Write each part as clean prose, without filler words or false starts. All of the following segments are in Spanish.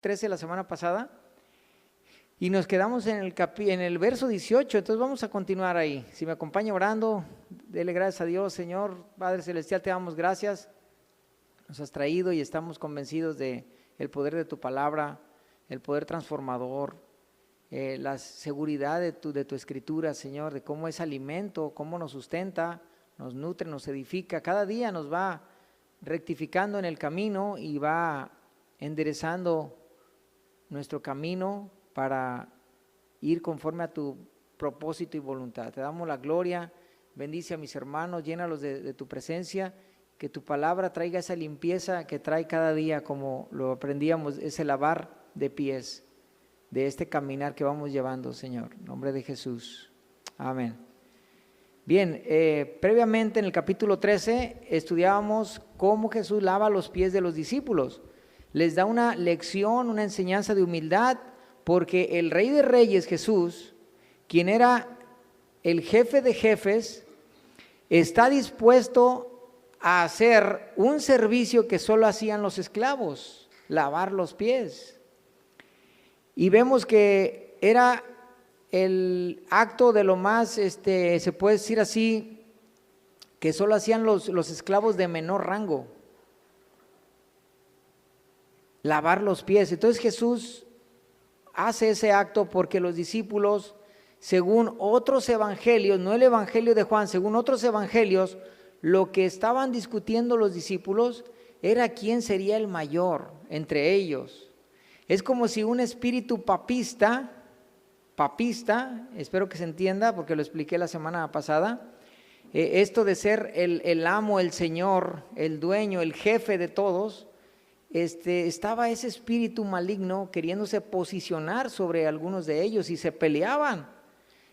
13 la semana pasada y nos quedamos en el verso 18, entonces vamos a continuar ahí. Si me acompaña orando, dele gracias a Dios. Señor, Padre Celestial, te damos gracias, nos has traído y estamos convencidos de el poder de tu palabra, el poder transformador, la seguridad de tu escritura, Señor, de cómo es alimento, cómo nos sustenta, nos nutre, nos edifica, cada día nos va rectificando en el camino y va enderezando nuestro camino para ir conforme a tu propósito y voluntad. Te damos la gloria, bendice a mis hermanos, llénalos de tu presencia, que tu palabra traiga esa limpieza que trae cada día, como lo aprendíamos, ese lavar de pies de este caminar que vamos llevando, Señor, en nombre de Jesús, amén. Bien, previamente en el capítulo 13 estudiábamos cómo Jesús lava los pies de los discípulos. Les da una lección, una enseñanza de humildad, porque el Rey de Reyes, Jesús, quien era el jefe de jefes, está dispuesto a hacer un servicio que solo hacían los esclavos, lavar los pies. Y vemos que era el acto de lo más, se puede decir así, que solo hacían los esclavos de menor rango. Lavar los pies. Entonces Jesús hace ese acto porque los discípulos, según otros evangelios, no el evangelio de Juan, según otros evangelios, lo que estaban discutiendo los discípulos era quién sería el mayor entre ellos. Es como si un espíritu papista, espero que se entienda porque lo expliqué la semana pasada, esto de ser el amo, el señor, el dueño, el jefe de todos, estaba ese espíritu maligno queriéndose posicionar sobre algunos de ellos y se peleaban.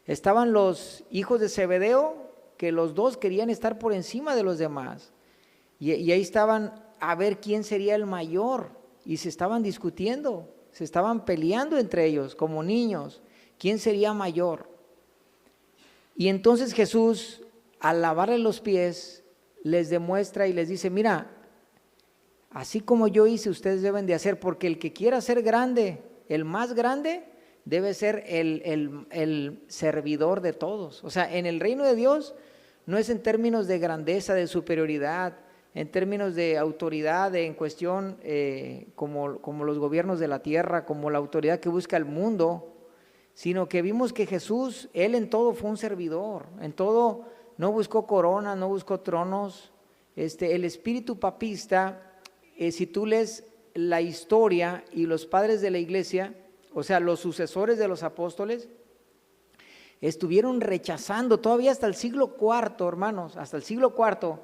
Estaban los hijos de Zebedeo, que los dos querían estar por encima de los demás, y ahí estaban a ver quién sería el mayor, y se estaban discutiendo, se estaban peleando entre ellos como niños, quién sería mayor. Y entonces Jesús, al lavarle los pies, les demuestra y les dice: mira, así como yo hice, ustedes deben de hacer, porque el que quiera ser grande, el más grande, debe ser el servidor de todos. O sea, en el reino de Dios no es en términos de grandeza, de superioridad, en términos de autoridad, en cuestión como los gobiernos de la tierra, como la autoridad que busca el mundo, sino que vimos que Jesús, Él en todo fue un servidor, en todo no buscó coronas, no buscó tronos. El espíritu papista, si tú lees la historia y los padres de la iglesia, o sea, los sucesores de los apóstoles, estuvieron rechazando todavía hasta el siglo IV, hermanos, hasta el siglo IV,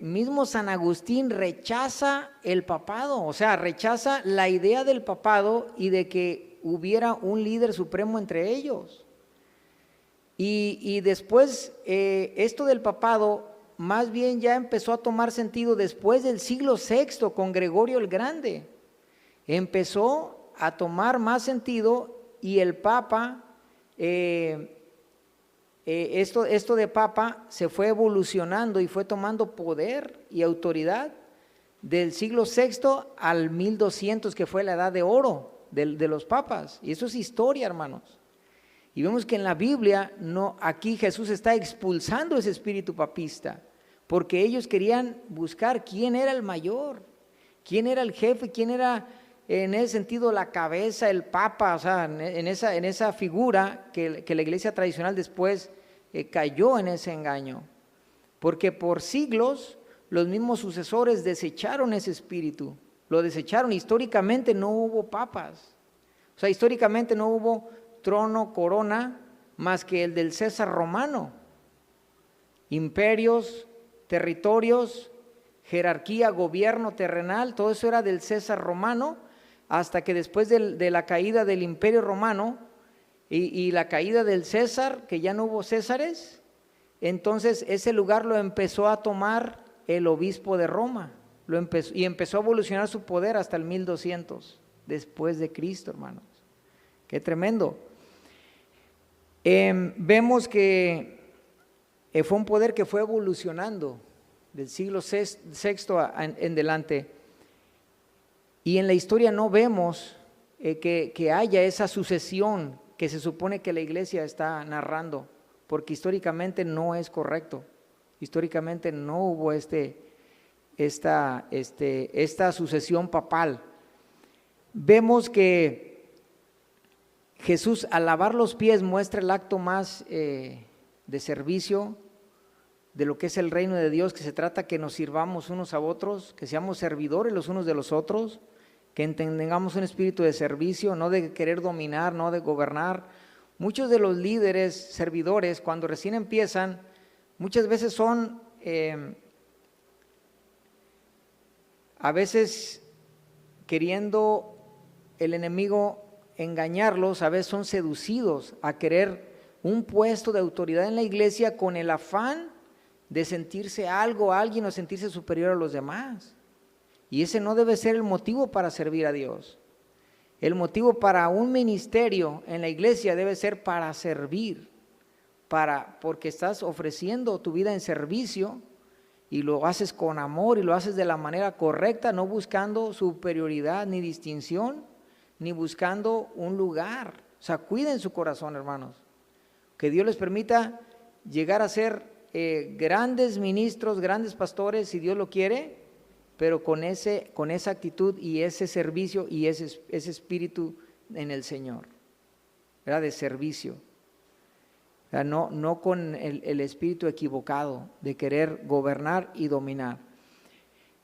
mismo San Agustín rechaza el papado, o sea, rechaza la idea del papado y de que hubiera un líder supremo entre ellos. Y después esto del papado más bien ya empezó a tomar sentido después del siglo VI con Gregorio el Grande. Empezó a tomar más sentido y el Papa, esto de Papa se fue evolucionando y fue tomando poder y autoridad del siglo VI al 1200, que fue la edad de oro de los papas. Y eso es historia, hermanos. Y vemos que en la Biblia, aquí Jesús está expulsando ese espíritu papista, porque ellos querían buscar quién era el mayor, quién era el jefe, quién era en ese sentido la cabeza, el papa, o sea, en esa figura que la iglesia tradicional después cayó en ese engaño, porque por siglos los mismos sucesores desecharon ese espíritu, lo desecharon. Históricamente no hubo papas, o sea, históricamente no hubo trono, corona, más que el del César romano. Imperios, territorios, jerarquía, gobierno terrenal, todo eso era del César romano, hasta que después de la caída del Imperio Romano y la caída del César, que ya no hubo Césares, entonces ese lugar lo empezó a tomar el obispo de Roma, y empezó a evolucionar su poder hasta el 1200 después de Cristo, hermanos. Qué tremendo. Vemos que fue un poder que fue evolucionando del siglo VI en delante. Y en la historia no vemos que haya esa sucesión que se supone que la iglesia está narrando, porque históricamente no es correcto. Históricamente no hubo esta sucesión papal. Vemos que Jesús, al lavar los pies, muestra el acto más de servicio de lo que es el reino de Dios, que se trata que nos sirvamos unos a otros, que seamos servidores los unos de los otros, que tengamos un espíritu de servicio, no de querer dominar, no de gobernar. Muchos de los líderes, servidores, cuando recién empiezan, muchas veces son, a veces queriendo el enemigo engañarlos, a veces son seducidos a querer un puesto de autoridad en la iglesia con el afán de sentirse algo, alguien o sentirse superior a los demás. Y ese no debe ser el motivo para servir a Dios. El motivo para un ministerio en la iglesia debe ser para servir, porque estás ofreciendo tu vida en servicio y lo haces con amor y lo haces de la manera correcta, no buscando superioridad ni distinción, ni buscando un lugar. O sea, cuiden su corazón, hermanos. Que Dios les permita llegar a ser grandes ministros, grandes pastores, si Dios lo quiere, pero con esa actitud y ese servicio y ese espíritu en el Señor, ¿verdad? De servicio, ¿verdad? No con el espíritu equivocado de querer gobernar y dominar.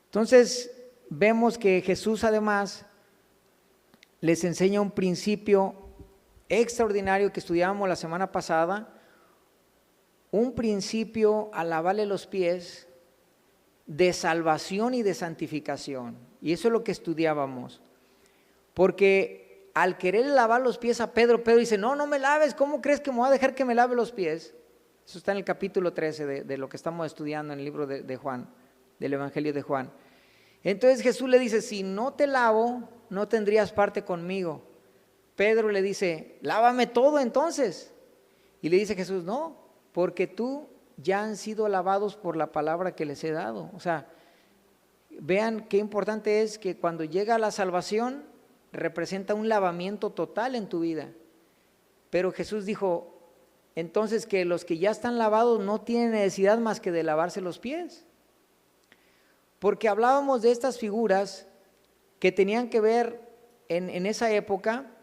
Entonces vemos que Jesús además les enseña un principio extraordinario que estudiábamos la semana pasada, un principio al lavarle los pies de salvación y de santificación. Y eso es lo que estudiábamos. Porque al querer lavar los pies a Pedro, Pedro dice, no me laves, ¿cómo crees que me voy a dejar que me lave los pies? Eso está en el capítulo 13 de lo que estamos estudiando en el libro de Juan, del Evangelio de Juan. Entonces Jesús le dice, si no te lavo, no tendrías parte conmigo. Pedro le dice, lávame todo entonces. Y le dice Jesús, no, porque tú ya han sido lavados por la palabra que les he dado. O sea, vean qué importante es que cuando llega la salvación representa un lavamiento total en tu vida. Pero Jesús dijo, entonces que los que ya están lavados no tienen necesidad más que de lavarse los pies. Porque hablábamos de estas figuras que tenían que ver en esa época,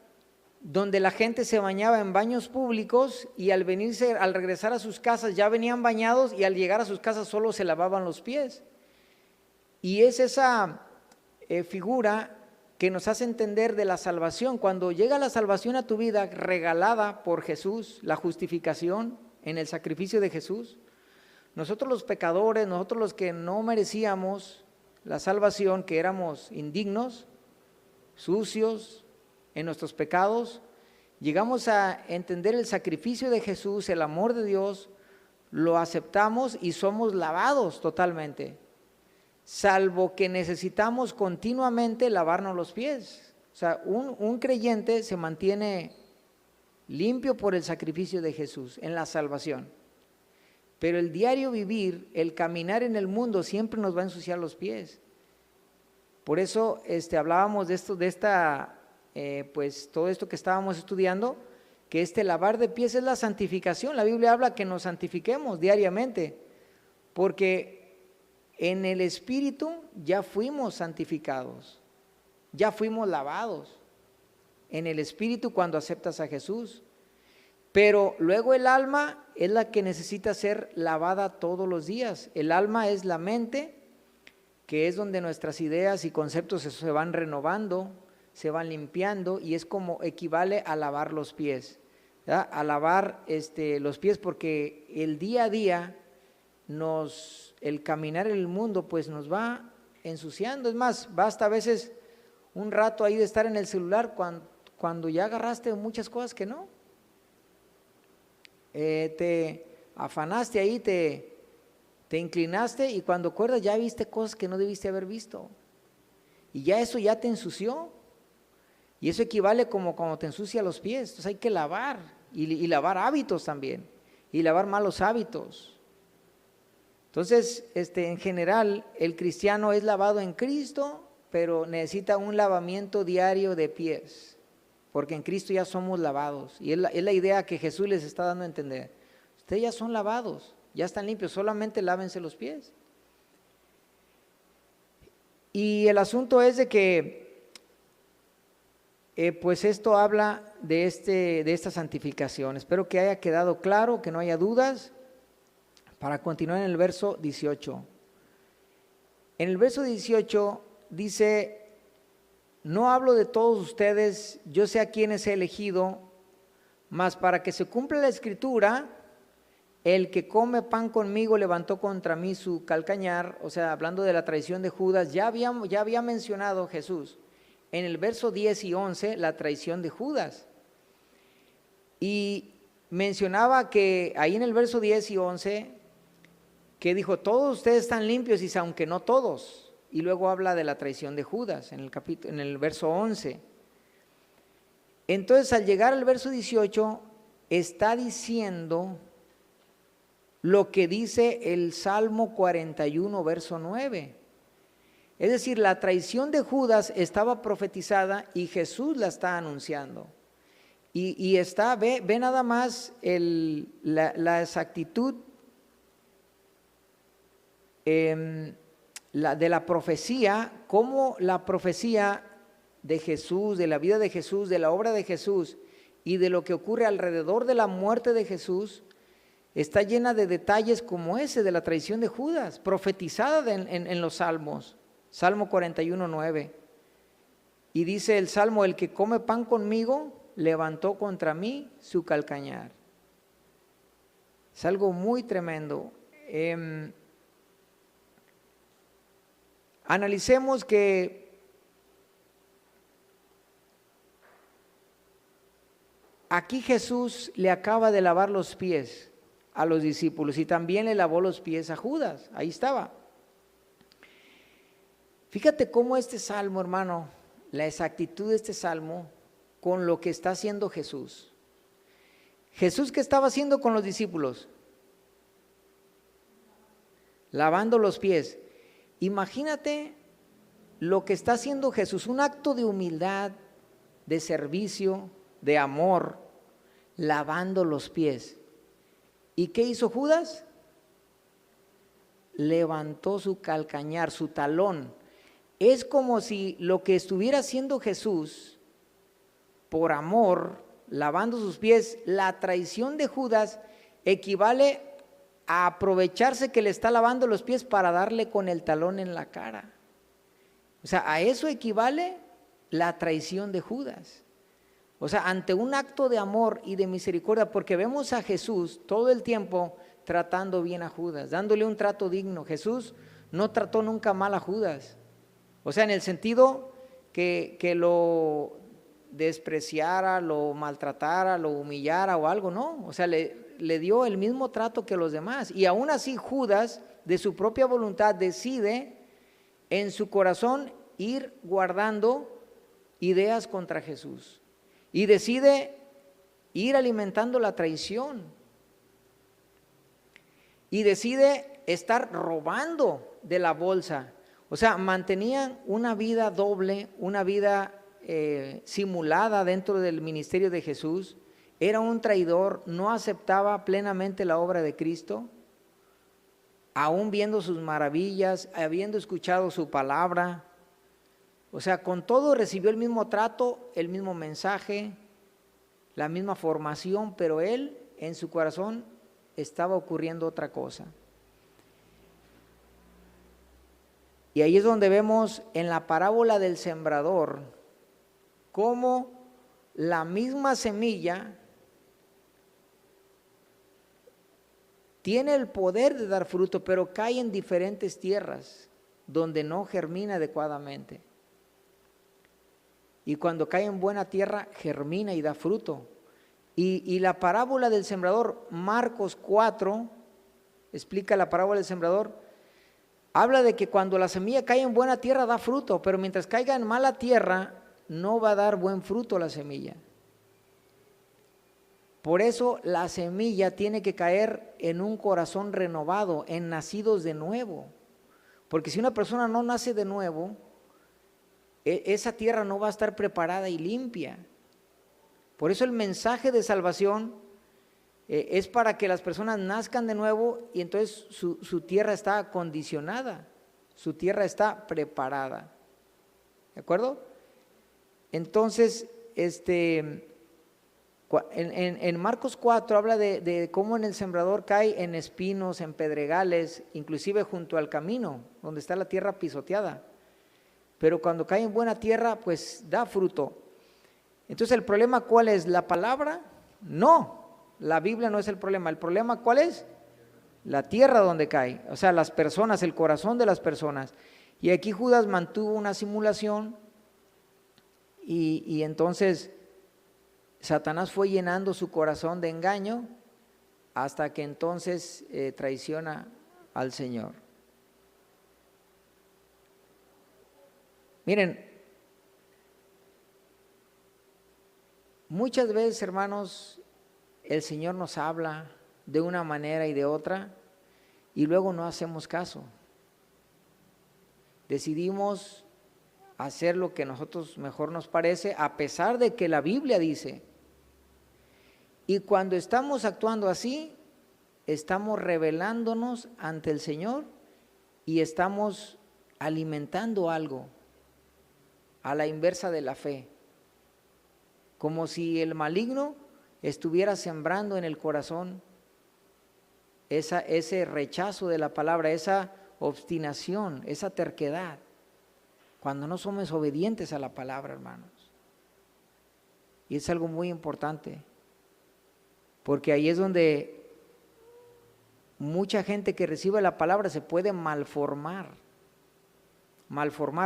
donde la gente se bañaba en baños públicos y al regresar a sus casas ya venían bañados y al llegar a sus casas solo se lavaban los pies. Y es esa figura que nos hace entender de la salvación. Cuando llega la salvación a tu vida regalada por Jesús, la justificación en el sacrificio de Jesús, nosotros los pecadores, nosotros los que no merecíamos la salvación, que éramos indignos, sucios, en nuestros pecados, llegamos a entender el sacrificio de Jesús, el amor de Dios, lo aceptamos y somos lavados totalmente, salvo que necesitamos continuamente lavarnos los pies. O sea, un creyente se mantiene limpio por el sacrificio de Jesús en la salvación, pero el diario vivir, el caminar en el mundo siempre nos va a ensuciar los pies. Por eso hablábamos de esto, pues todo esto que estábamos estudiando, que lavar de pies es la santificación. La Biblia habla que nos santifiquemos diariamente, porque en el Espíritu ya fuimos santificados, ya fuimos lavados en el Espíritu cuando aceptas a Jesús. Pero luego el alma es la que necesita ser lavada todos los días. El alma es la mente, que es donde nuestras ideas y conceptos se van renovando, se van limpiando, y es como equivale a lavar los pies, ¿verdad? A lavar los pies, porque el día a día el caminar en el mundo pues nos va ensuciando. Es más, basta a veces un rato ahí de estar en el celular cuando ya agarraste muchas cosas que no, te afanaste ahí, te inclinaste, y cuando acuerdas ya viste cosas que no debiste haber visto, y ya eso ya te ensució. Y eso equivale como cuando te ensucia los pies. Entonces hay que lavar, y lavar hábitos también, y lavar malos hábitos. Entonces, en general, el cristiano es lavado en Cristo, pero necesita un lavamiento diario de pies, porque en Cristo ya somos lavados. Y es la idea que Jesús les está dando a entender. Ustedes ya son lavados, ya están limpios, solamente lávense los pies. Y el asunto es de que pues esto habla de esta santificación. Espero que haya quedado claro, que no haya dudas, para continuar en el verso 18. En el verso 18 dice: no hablo de todos ustedes, yo sé a quienes he elegido, mas para que se cumpla la escritura, el que come pan conmigo levantó contra mí su calcañar. O sea, hablando de la traición de Judas, ya había mencionado Jesús en el verso 10 y 11 la traición de Judas. Y mencionaba que ahí en el verso 10 y 11, que dijo: todos ustedes están limpios, y aunque no todos. Y luego habla de la traición de Judas en el verso 11. Entonces, al llegar al verso 18, está diciendo lo que dice el Salmo 41, verso 9. Es decir, la traición de Judas estaba profetizada y Jesús la está anunciando. Y está, ve nada más la exactitud de la profecía, cómo la profecía de Jesús, de la vida de Jesús, de la obra de Jesús y de lo que ocurre alrededor de la muerte de Jesús, está llena de detalles como ese de la traición de Judas, profetizada en los Salmos. Salmo 41, 9. Y dice el Salmo: el que come pan conmigo levantó contra mí su calcañar. Es algo muy tremendo. Analicemos que aquí Jesús le acaba de lavar los pies a los discípulos y también le lavó los pies a Judas. Ahí estaba. Fíjate cómo este salmo, hermano, la exactitud de este salmo con lo que está haciendo Jesús. Jesús, ¿qué estaba haciendo con los discípulos? Lavando los pies. Imagínate lo que está haciendo Jesús, un acto de humildad, de servicio, de amor, lavando los pies. ¿Y qué hizo Judas? Levantó su calcañar, su talón. Es como si lo que estuviera haciendo Jesús por amor, lavando sus pies, la traición de Judas equivale a aprovecharse que le está lavando los pies para darle con el talón en la cara. O sea, a eso equivale la traición de Judas. O sea, ante un acto de amor y de misericordia, porque vemos a Jesús todo el tiempo tratando bien a Judas, dándole un trato digno. Jesús no trató nunca mal a Judas. O sea, en el sentido que lo despreciara, lo maltratara, lo humillara o algo, no. O sea, le dio el mismo trato que los demás. Y aún así Judas, de su propia voluntad, decide en su corazón ir guardando ideas contra Jesús. Y decide ir alimentando la traición. Y decide estar robando de la bolsa. O sea, mantenían una vida doble, una vida simulada dentro del ministerio de Jesús. Era un traidor, no aceptaba plenamente la obra de Cristo, aún viendo sus maravillas, habiendo escuchado su palabra. O sea, con todo recibió el mismo trato, el mismo mensaje, la misma formación, pero él en su corazón estaba ocurriendo otra cosa. Y ahí es donde vemos en la parábola del sembrador cómo la misma semilla tiene el poder de dar fruto, pero cae en diferentes tierras donde no germina adecuadamente. Y cuando cae en buena tierra, germina y da fruto. Y la parábola del sembrador, Marcos 4, explica la parábola del sembrador, habla de que cuando la semilla cae en buena tierra da fruto, pero mientras caiga en mala tierra no va a dar buen fruto la semilla. Por eso la semilla tiene que caer en un corazón renovado, en nacidos de nuevo. Porque si una persona no nace de nuevo, esa tierra no va a estar preparada y limpia. Por eso el mensaje de salvación es para que las personas nazcan de nuevo y entonces su tierra está acondicionada, su tierra está preparada. ¿De acuerdo? Entonces, en Marcos 4 habla de cómo en el sembrador cae en espinos, en pedregales, inclusive junto al camino, donde está la tierra pisoteada. Pero cuando cae en buena tierra, pues da fruto. Entonces, ¿el problema cuál es? ¿La palabra? No, la Biblia no es el problema. ¿El problema cuál es? La tierra donde cae, o sea, las personas, el corazón de las personas. Y aquí Judas mantuvo una simulación y entonces Satanás fue llenando su corazón de engaño hasta que entonces traiciona al Señor. Miren, muchas veces, hermanos, el Señor nos habla de una manera y de otra y luego no hacemos caso. Decidimos hacer lo que a nosotros mejor nos parece, a pesar de que la Biblia dice. Y cuando estamos actuando así, estamos rebelándonos ante el Señor y estamos alimentando algo a la inversa de la fe, como si el maligno estuviera sembrando en el corazón ese rechazo de la palabra, esa obstinación, esa terquedad, cuando no somos obedientes a la palabra, hermanos. Y es algo muy importante, porque ahí es donde mucha gente que recibe la palabra se puede malformar,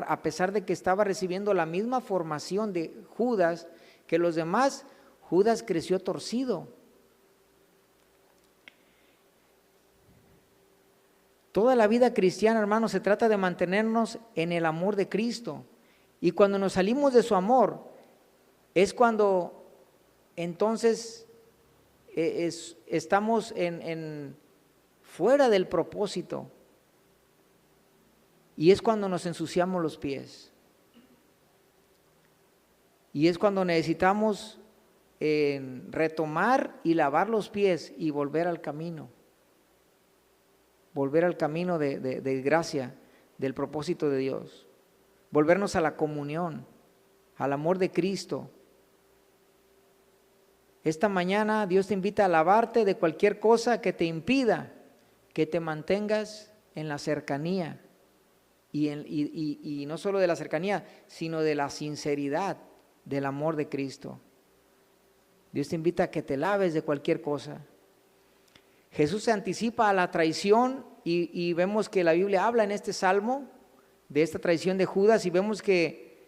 a pesar de que estaba recibiendo la misma formación de Judas que los demás. Judas creció torcido. Toda la vida cristiana, hermanos, se trata de mantenernos en el amor de Cristo. Y cuando nos salimos de su amor, es cuando entonces estamos fuera del propósito. Y es cuando nos ensuciamos los pies. Y es cuando necesitamos retomar y lavar los pies y volver al camino. Volver al camino de gracia, del propósito de Dios. Volvernos a la comunión, al amor de Cristo. Esta mañana Dios te invita a lavarte de cualquier cosa que te impida que te mantengas en la cercanía. Y no solo de la cercanía, sino de la sinceridad del amor de Cristo. Dios te invita a que te laves de cualquier cosa. Jesús se anticipa a la traición y vemos que la Biblia habla en este salmo de esta traición de Judas y vemos que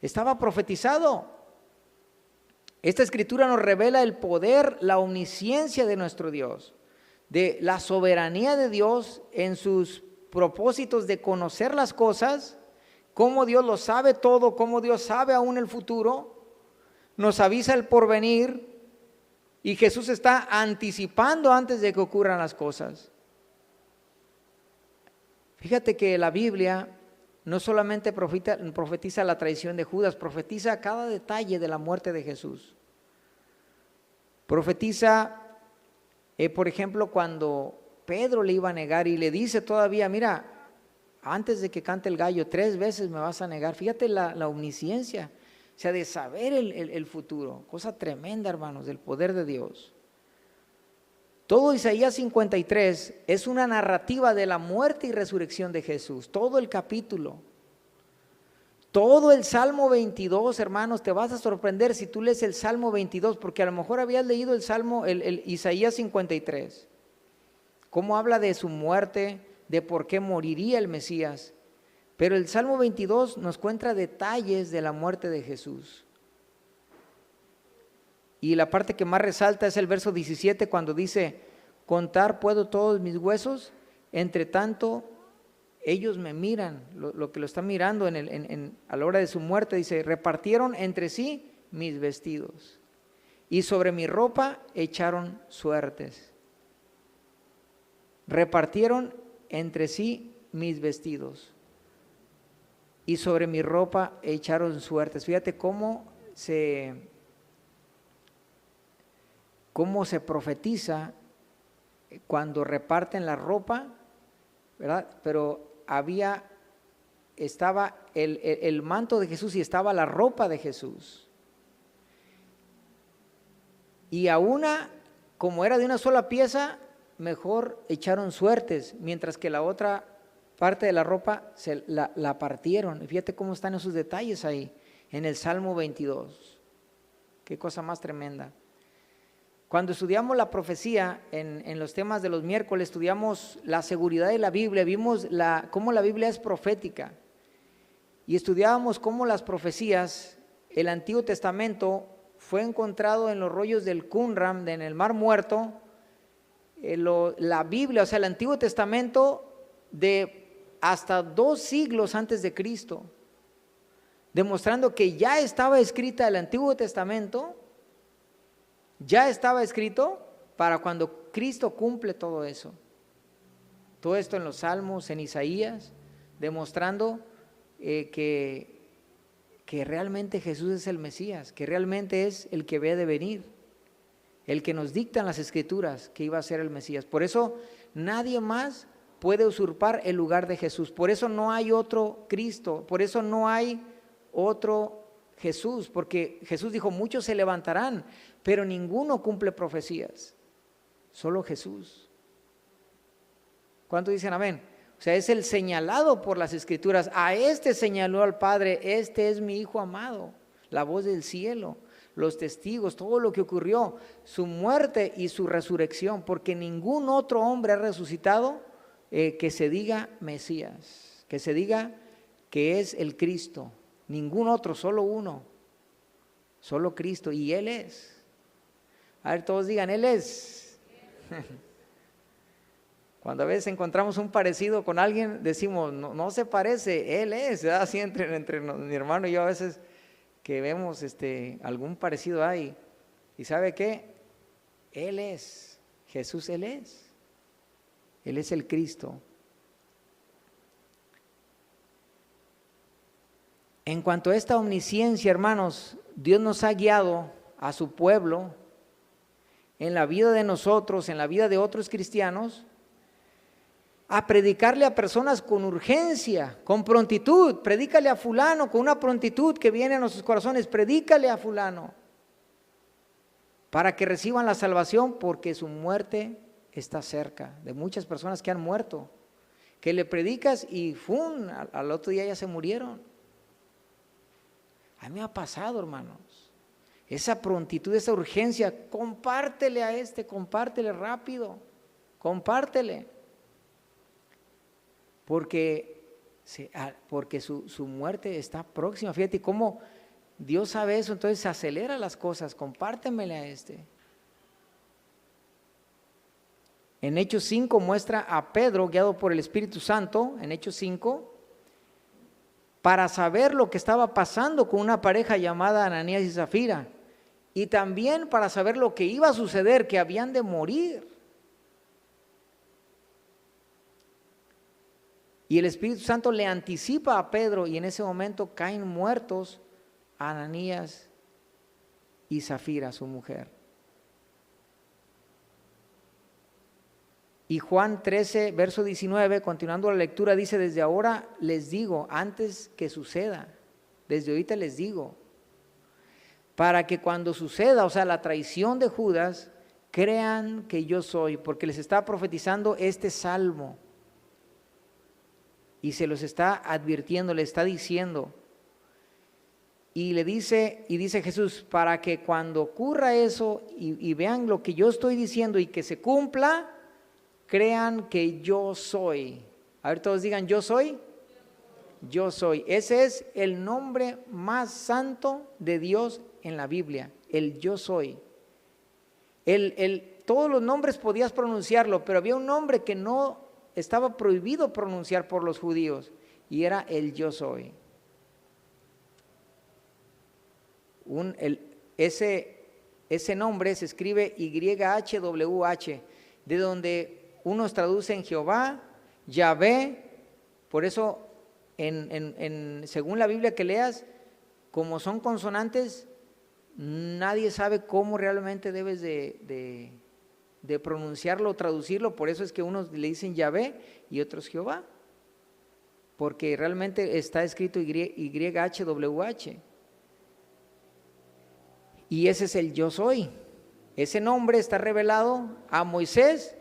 estaba profetizado. Esta escritura nos revela el poder, la omnisciencia de nuestro Dios, de la soberanía de Dios en sus propósitos de conocer las cosas, cómo Dios lo sabe todo, cómo Dios sabe aún el futuro, nos avisa el porvenir y Jesús está anticipando antes de que ocurran las cosas. Fíjate que la Biblia no solamente profetiza la traición de Judas, profetiza cada detalle de la muerte de Jesús. Profetiza, por ejemplo, cuando Pedro le iba a negar y le dice todavía, mira, antes de que cante el gallo, 3 veces me vas a negar. Fíjate la omnisciencia, o sea, de saber el futuro, cosa tremenda, hermanos, del poder de Dios. Todo Isaías 53 es una narrativa de la muerte y resurrección de Jesús, todo el capítulo. Todo el Salmo 22, hermanos, te vas a sorprender si tú lees el Salmo 22, porque a lo mejor habías leído el Isaías 53. Cómo habla de su muerte, de por qué moriría el Mesías. Pero el Salmo 22 nos cuenta detalles de la muerte de Jesús. Y la parte que más resalta es el verso 17 cuando dice, contar puedo todos mis huesos, entre tanto ellos me miran, lo que lo están mirando a la hora de su muerte, dice, repartieron entre sí mis vestidos y sobre mi ropa echaron suertes. Repartieron entre sí mis vestidos. y sobre mi ropa echaron suertes. Fíjate cómo se profetiza cuando reparten la ropa, ¿verdad? Pero estaba el manto de Jesús y estaba la ropa de Jesús. Y a una, como era de una sola pieza, mejor echaron suertes, mientras que la otra parte de la ropa la partieron. Y fíjate cómo están esos detalles ahí, en el Salmo 22. Qué cosa más tremenda. Cuando estudiamos la profecía en los temas de los miércoles, estudiamos la seguridad de la Biblia, vimos cómo la Biblia es profética. Y estudiábamos cómo las profecías, el Antiguo Testamento fue encontrado en los rollos del Qumran, en el Mar Muerto. La Biblia, o sea, el Antiguo Testamento de hasta 2 siglos antes de Cristo, demostrando que ya estaba escrita el Antiguo Testamento, ya estaba escrito para cuando Cristo cumple todo eso. Todo esto en los Salmos, en Isaías, demostrando que realmente Jesús es el Mesías, que realmente es el que había de venir, el que nos dictan las Escrituras que iba a ser el Mesías. Por eso nadie más puede usurpar el lugar de Jesús. Por eso no hay otro Cristo, por eso no hay otro Jesús, porque Jesús dijo, muchos se levantarán, pero ninguno cumple profecías, solo Jesús. ¿Cuántos dicen amén? O sea, es el señalado por las Escrituras. A este señaló al Padre, este es mi Hijo amado, la voz del cielo, los testigos, todo lo que ocurrió, su muerte y su resurrección, porque ningún otro hombre ha resucitado que se diga Mesías, que se diga que es el Cristo. Ningún otro, solo uno, solo Cristo, y Él es. A ver, todos digan, Él es. Cuando a veces encontramos un parecido con alguien, decimos, no se parece, Él es, ¿verdad? Así entre mi hermano y yo a veces que vemos algún parecido ahí. ¿Y sabe qué? Él es, Jesús Él es el Cristo. En cuanto a esta omnisciencia, hermanos, Dios nos ha guiado a su pueblo en la vida de nosotros, en la vida de otros cristianos, a predicarle a personas con urgencia, con prontitud. Predícale a fulano con una prontitud que viene a nuestros corazones. Predícale a fulano para que reciban la salvación, porque su muerte está cerca. De muchas personas que han muerto, que le predicas y ¡fum!, al otro día ya se murieron. A mí me ha pasado, hermanos, esa prontitud, esa urgencia. Compártele a compártele rápido, compártele. Porque su muerte está próxima. Fíjate cómo Dios sabe eso, entonces se acelera las cosas. Compártemele a En Hechos 5 muestra a Pedro, guiado por el Espíritu Santo, en Hechos 5, para saber lo que estaba pasando con una pareja llamada Ananías y Zafira, y también para saber lo que iba a suceder, que habían de morir. Y el Espíritu Santo le anticipa a Pedro, y en ese momento caen muertos Ananías y Zafira, su mujer. Y Juan 13, verso 19, continuando la lectura, dice, desde ahora les digo, antes que suceda, desde ahorita les digo, para que cuando suceda, o sea, la traición de Judas, crean que yo soy, porque les está profetizando este salmo. Y se los está advirtiendo, le está diciendo. Y dice Jesús, para que cuando ocurra eso y vean lo que yo estoy diciendo y que se cumpla, crean que yo soy. A ver, todos digan, yo soy. Yo soy. Ese es el nombre más santo de Dios en la Biblia, el yo soy. Todos los nombres podías pronunciarlo, pero había un nombre que no estaba prohibido pronunciar por los judíos, y era el yo soy. Ese nombre se escribe YHWH, de donde unos traducen Jehová, Yahvé. Por eso según la Biblia que leas, como son consonantes, nadie sabe cómo realmente debes de pronunciarlo o traducirlo. Por eso es que unos le dicen Yahvé y otros Jehová, porque realmente está escrito YHWH. Y ese es el yo soy. Ese nombre está revelado a Moisés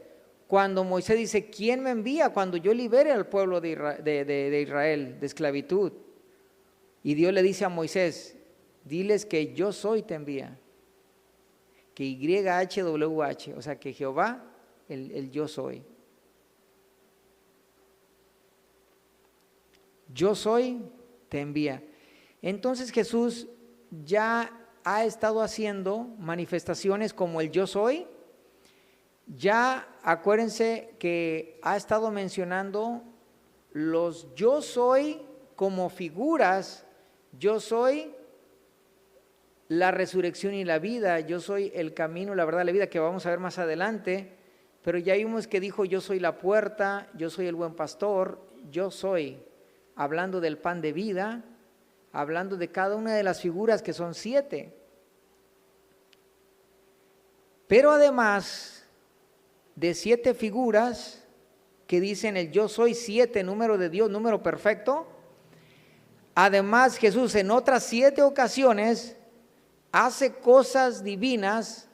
cuando Moisés dice, ¿quién me envía? Cuando yo libere al pueblo de Israel de esclavitud. Y Dios le dice a Moisés, diles que yo soy te envía. Que YHWH, o sea que Jehová, el yo soy. Yo soy te envía. Entonces Jesús ya ha estado haciendo manifestaciones como el yo soy. Ya acuérdense que ha estado mencionando los yo soy como figuras. Yo soy la resurrección y la vida, yo soy el camino, la verdad, la vida, que vamos a ver más adelante. Pero ya vimos que dijo yo soy la puerta, yo soy el buen pastor, yo soy, hablando del pan de vida, hablando de cada una de las figuras que son 7. Pero además de 7 figuras que dicen el yo soy 7, número de Dios, número perfecto, además Jesús en otras 7 ocasiones hace cosas divinas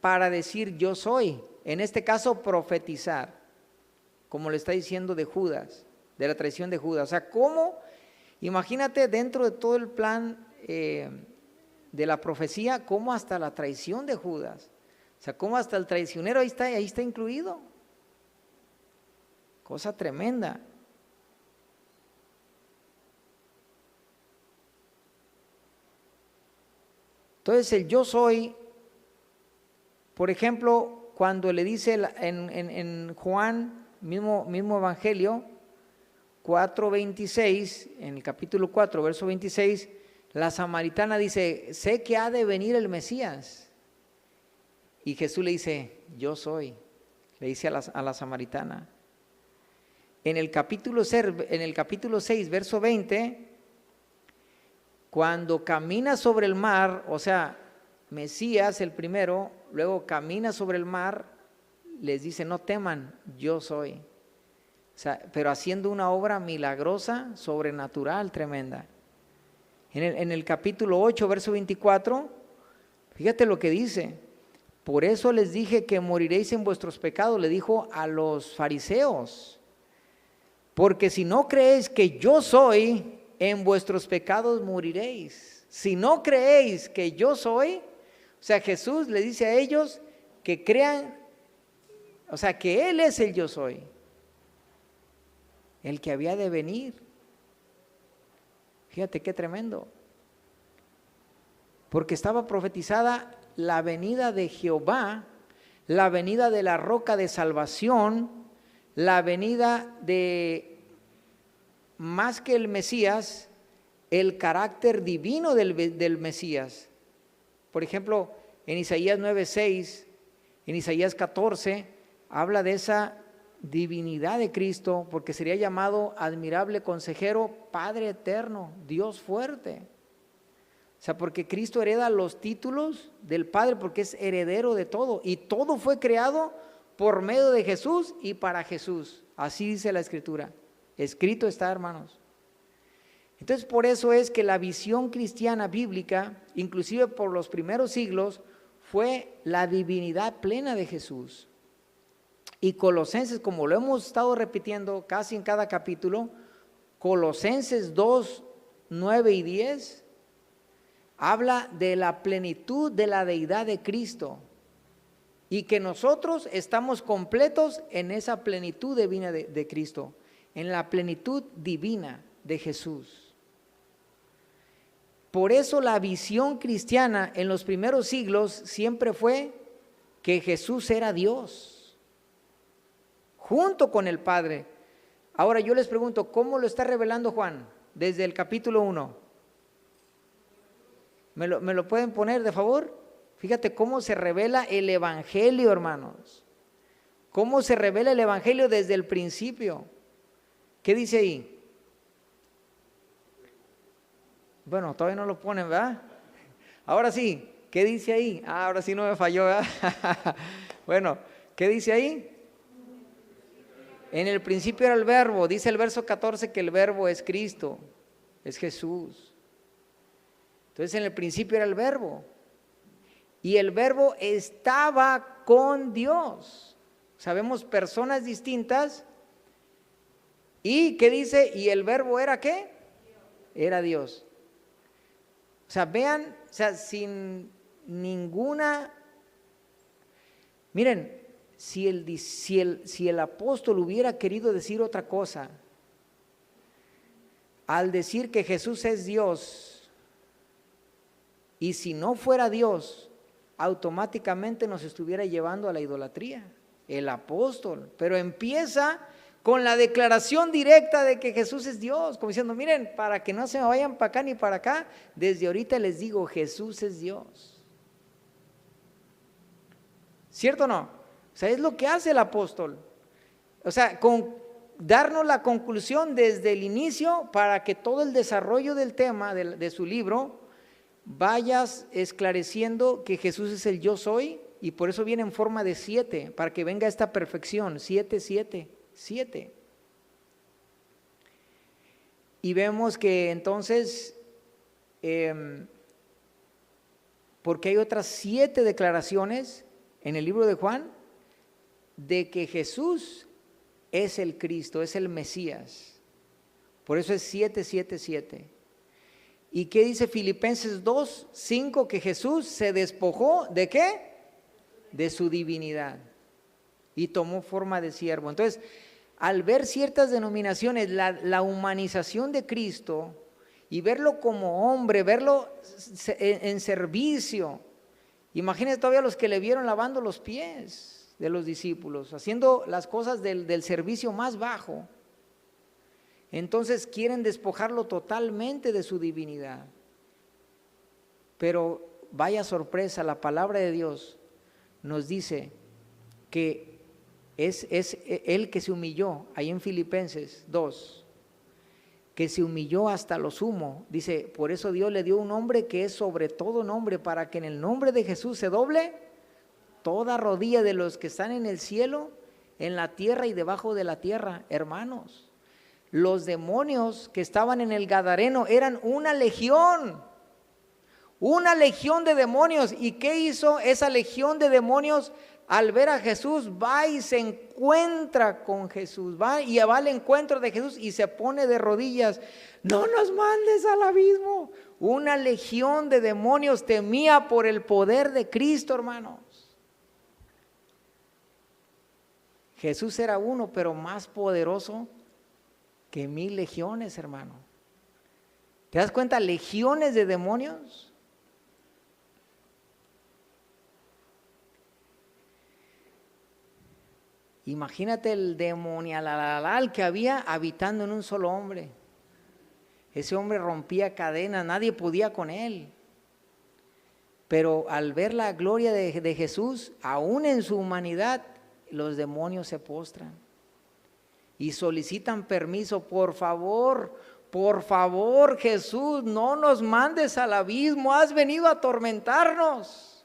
para decir yo soy. En este caso profetizar, como le está diciendo de Judas, de la traición de Judas. O sea, ¿cómo? Imagínate dentro de todo el plan de la profecía, cómo hasta la traición de Judas. O sea, cómo hasta el traicionero ahí está incluido. Cosa tremenda. Entonces el yo soy, por ejemplo, cuando le dice en Juan, mismo Evangelio, 4:26, en el capítulo 4, verso 26, la samaritana dice, sé que ha de venir el Mesías. Y Jesús le dice, yo soy, le dice a la samaritana. En el capítulo 6, verso 20, cuando camina sobre el mar, o sea, Mesías el primero, luego camina sobre el mar, les dice, no teman, yo soy. O sea, pero haciendo una obra milagrosa, sobrenatural, tremenda. En el capítulo 8, verso 24, fíjate lo que dice. Por eso les dije que moriréis en vuestros pecados, le dijo a los fariseos. Porque si no creéis que yo soy, en vuestros pecados moriréis. Si no creéis que yo soy, o sea, Jesús le dice a ellos que crean, o sea, que Él es el yo soy, el que había de venir. Fíjate qué tremendo. Porque estaba profetizada la venida de Jehová, la venida de la roca de salvación, la venida de, más que el Mesías, el carácter divino del Mesías. Por ejemplo, en Isaías 9:6, en Isaías 14, habla de esa divinidad de Cristo, porque sería llamado admirable consejero, Padre eterno, Dios fuerte. O sea, porque Cristo hereda los títulos del Padre, porque es heredero de todo, y todo fue creado por medio de Jesús y para Jesús. Así dice la Escritura. Escrito está, hermanos. Entonces, por eso es que la visión cristiana bíblica, inclusive por los primeros siglos, fue la divinidad plena de Jesús. Y Colosenses, como lo hemos estado repitiendo casi en cada capítulo, Colosenses 2, 9 y 10, habla de la plenitud de la deidad de Cristo y que nosotros estamos completos en esa plenitud divina de Cristo, en la plenitud divina de Jesús. Por eso la visión cristiana en los primeros siglos siempre fue que Jesús era Dios, junto con el Padre. Ahora yo les pregunto, ¿cómo lo está revelando Juan desde el capítulo 1? ¿Me lo pueden poner de favor? Fíjate cómo se revela el Evangelio, hermanos. Cómo se revela el Evangelio desde el principio. ¿Qué dice ahí? Bueno, todavía no lo ponen, ¿verdad? Ahora sí, ¿qué dice ahí? Ahora sí no me falló, ¿verdad? Bueno, ¿qué dice ahí? En el principio era el verbo, dice el verso 14 que el verbo es Cristo, es Jesús. Entonces en el principio era el verbo y el verbo estaba con Dios. Sabemos personas distintas y ¿qué dice? Y el verbo era ¿qué? Era Dios. O sea, vean, o sea, sin ninguna, miren, si el apóstol hubiera querido decir otra cosa, al decir que Jesús es Dios, y si no fuera Dios, automáticamente nos estuviera llevando a la idolatría, el apóstol, pero empieza con la declaración directa de que Jesús es Dios, como diciendo, miren, para que no se me vayan para acá ni para acá, desde ahorita les digo, Jesús es Dios. ¿Cierto o no? O sea, es lo que hace el apóstol. O sea, darnos la conclusión desde el inicio para que todo el desarrollo del tema de su libro vayas esclareciendo que Jesús es el yo soy, y por eso viene en forma de 7, para que venga esta perfección, 7, 7. 7. Y vemos que entonces, porque hay otras 7 declaraciones en el libro de Juan de que Jesús es el Cristo, es el Mesías. Por eso es 7, 7, 7. ¿Y qué dice Filipenses 2, 5? Que Jesús se despojó ¿de qué? De su divinidad y tomó forma de siervo. Entonces, al ver ciertas denominaciones, la humanización de Cristo y verlo como hombre, verlo en servicio. Imagínense todavía los que le vieron lavando los pies de los discípulos, haciendo las cosas del servicio más bajo. Entonces quieren despojarlo totalmente de su divinidad. Pero vaya sorpresa, la palabra de Dios nos dice que es él que se humilló, ahí en Filipenses 2, que se humilló hasta lo sumo. Dice, por eso Dios le dio un nombre que es sobre todo nombre, para que en el nombre de Jesús se doble toda rodilla de los que están en el cielo, en la tierra y debajo de la tierra. Hermanos, los demonios que estaban en el Gadareno eran una legión de demonios. ¿Y qué hizo esa legión de demonios? Al ver a Jesús, va y se encuentra con Jesús, va al encuentro de Jesús y se pone de rodillas. No nos mandes al abismo. Una legión de demonios temía por el poder de Cristo, hermanos. Jesús era uno, pero más poderoso que 1000 legiones, hermano. ¿Te das cuenta? Legiones de demonios. Imagínate el demonial que había habitando en un solo hombre. Ese hombre rompía cadenas, nadie podía con él. Pero al ver la gloria de Jesús, aún en su humanidad, los demonios se postran y solicitan permiso. Por favor, Jesús, no nos mandes al abismo, has venido a atormentarnos.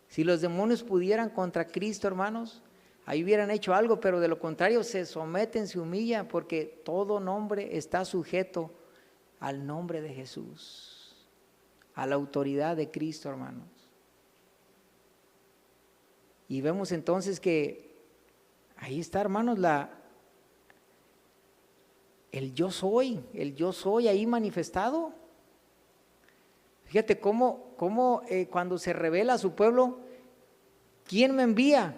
Si los demonios pudieran contra Cristo, hermanos, ahí hubieran hecho algo, pero de lo contrario se someten, se humillan, porque todo nombre está sujeto al nombre de Jesús, a la autoridad de Cristo, hermanos. Y vemos entonces que ahí está, hermanos, el yo soy ahí manifestado. Fíjate cómo cuando se revela a su pueblo, ¿quién me envía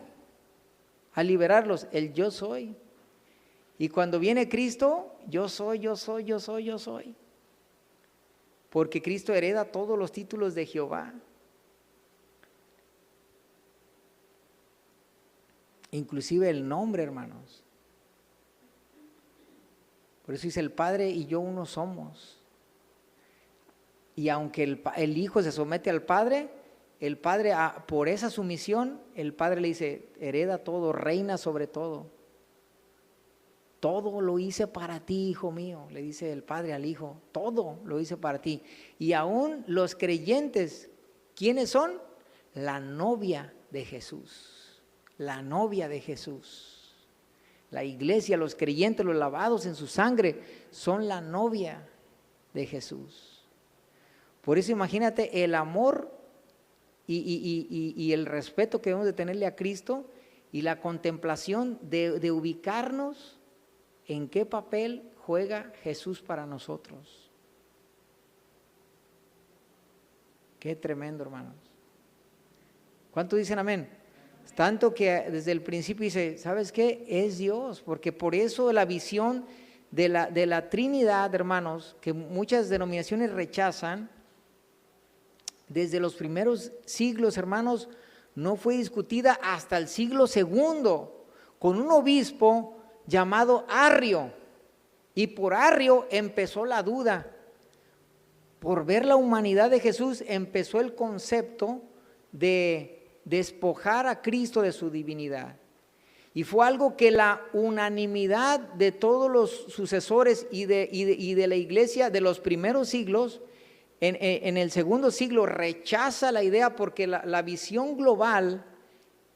a liberarlos? El yo soy. Y cuando viene Cristo, yo soy. Porque Cristo hereda todos los títulos de Jehová. Inclusive el nombre, hermanos. Por eso dice, el Padre y yo uno somos. Y aunque el Hijo se somete al Padre, el Padre, por esa sumisión, el Padre le dice, hereda todo, reina sobre todo. todo lo hice para ti, hijo mío, le dice el padre al hijo, todo lo hice para ti. Y aún los creyentes, ¿quiénes son? La novia de Jesús, la novia de Jesús. La iglesia, los creyentes, los lavados en su sangre, son la novia de Jesús. Por eso imagínate el amor y el respeto que debemos de tenerle a Cristo y la contemplación de ubicarnos en qué papel juega Jesús para nosotros. Qué tremendo, hermanos. ¿Cuánto dicen amén? Tanto que desde el principio dice, ¿sabes qué? Es Dios, porque por eso la visión de la Trinidad, hermanos, que muchas denominaciones rechazan, desde los primeros siglos, hermanos, no fue discutida hasta el siglo II, con un obispo llamado Arrio, y por Arrio empezó la duda. Por ver la humanidad de Jesús empezó el concepto de despojar a Cristo de su divinidad. Y fue algo que la unanimidad de todos los sucesores y de la iglesia de los primeros siglos, en el segundo siglo rechaza la idea, porque la visión global,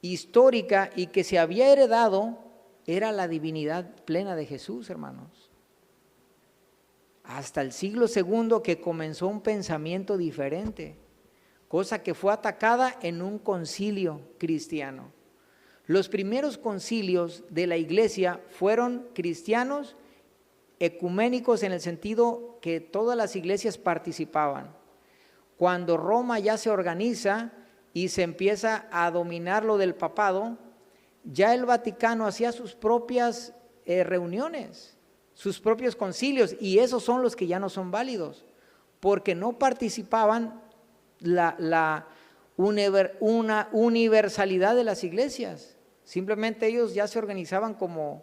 histórica y que se había heredado era la divinidad plena de Jesús, hermanos. Hasta el siglo II que comenzó un pensamiento diferente, cosa que fue atacada en un concilio cristiano. Los primeros concilios de la iglesia fueron cristianos, ecuménicos en el sentido que todas las iglesias participaban. Cuando Roma ya se organiza y se empieza a dominar lo del papado, ya el Vaticano hacía sus propias reuniones, sus propios concilios, y esos son los que ya no son válidos, porque no participaban una universalidad de las iglesias. Simplemente ellos ya se organizaban como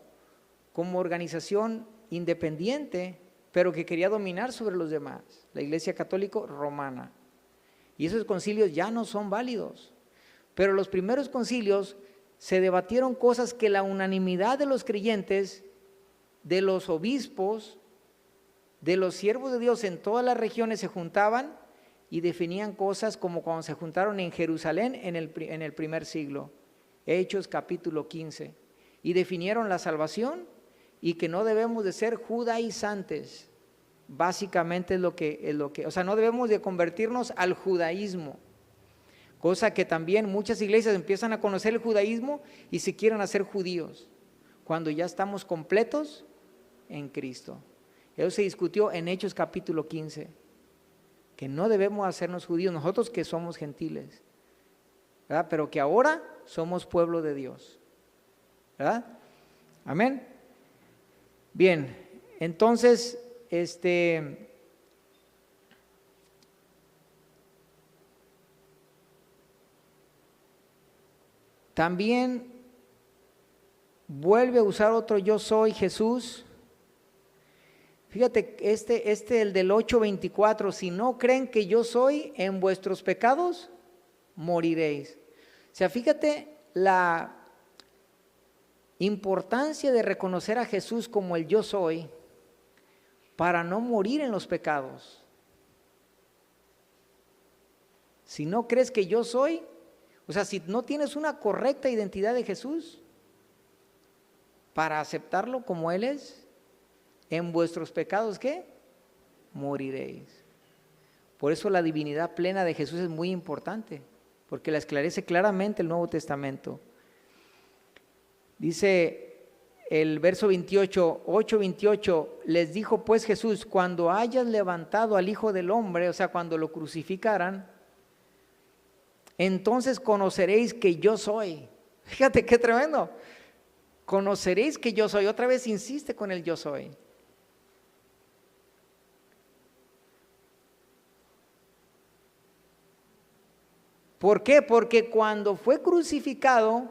organización independiente, pero que quería dominar sobre los demás, la Iglesia Católica Romana. Y esos concilios ya no son válidos. Pero los primeros concilios se debatieron cosas que la unanimidad de los creyentes, de los obispos, de los siervos de Dios en todas las regiones se juntaban y definían cosas, como cuando se juntaron en Jerusalén en el primer siglo, Hechos capítulo 15, y definieron la salvación y que no debemos de ser judaizantes. Básicamente es lo que, o sea, no debemos de convertirnos al judaísmo, cosa que también muchas iglesias empiezan a conocer el judaísmo y se quieren hacer judíos, cuando ya estamos completos en Cristo. Eso se discutió en Hechos capítulo 15, que no debemos hacernos judíos, nosotros que somos gentiles, ¿verdad? Pero que ahora somos pueblo de Dios, ¿verdad? Amén. Bien, entonces, también vuelve a usar otro yo soy Jesús. Fíjate, el del 8:24, si no creen que yo soy, en vuestros pecados moriréis. O sea, fíjate la importancia de reconocer a Jesús como el yo soy para no morir en los pecados. Si no crees que yo soy, o sea, si no tienes una correcta identidad de Jesús para aceptarlo como Él es, en vuestros pecados, ¿qué? Moriréis. Por eso la divinidad plena de Jesús es muy importante, porque la esclarece claramente el Nuevo Testamento. Dice el verso 8:28, les dijo pues Jesús, cuando hayas levantado al Hijo del Hombre, o sea, cuando lo crucificaran, entonces conoceréis que yo soy. Fíjate qué tremendo. Conoceréis que yo soy. Otra vez insiste con el yo soy. ¿Por qué? Porque cuando fue crucificado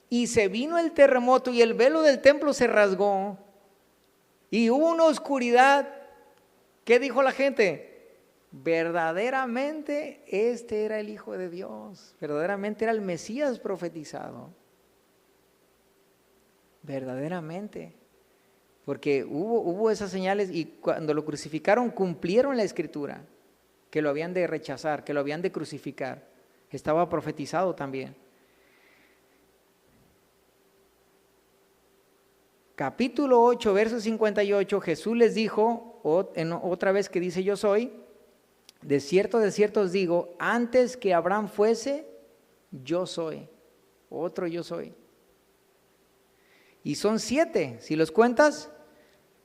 y se vino el terremoto y el velo del templo se rasgó y hubo una oscuridad, ¿qué dijo la gente? Verdaderamente este era el Hijo de Dios, verdaderamente era el Mesías profetizado, verdaderamente. porque hubo esas señales y cuando lo crucificaron cumplieron la escritura, que lo habían de rechazar, que lo habían de crucificar. Estaba profetizado también. Capítulo 8, verso 58, Jesús les dijo, otra vez que dice yo soy, de cierto os digo, antes que Abraham fuese, yo soy. Otro yo soy. Y son 7, si los cuentas,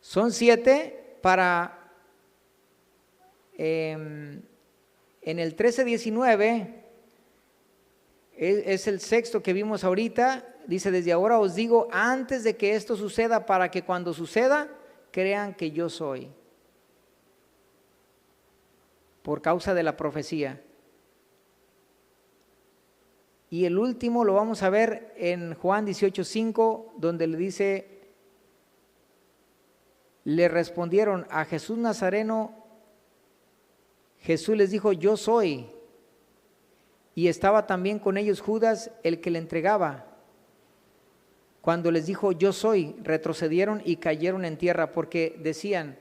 son 7 para, en el 13:19, es el sexto que vimos ahorita, dice, desde ahora os digo, antes de que esto suceda, para que cuando suceda, crean que yo soy. Por causa de la profecía. Y el último lo vamos a ver en Juan 18:5, donde le dice, le respondieron a Jesús Nazareno, Jesús les dijo, yo soy. Y estaba también con ellos Judas, el que le entregaba. Cuando les dijo, yo soy, retrocedieron y cayeron en tierra, porque decían,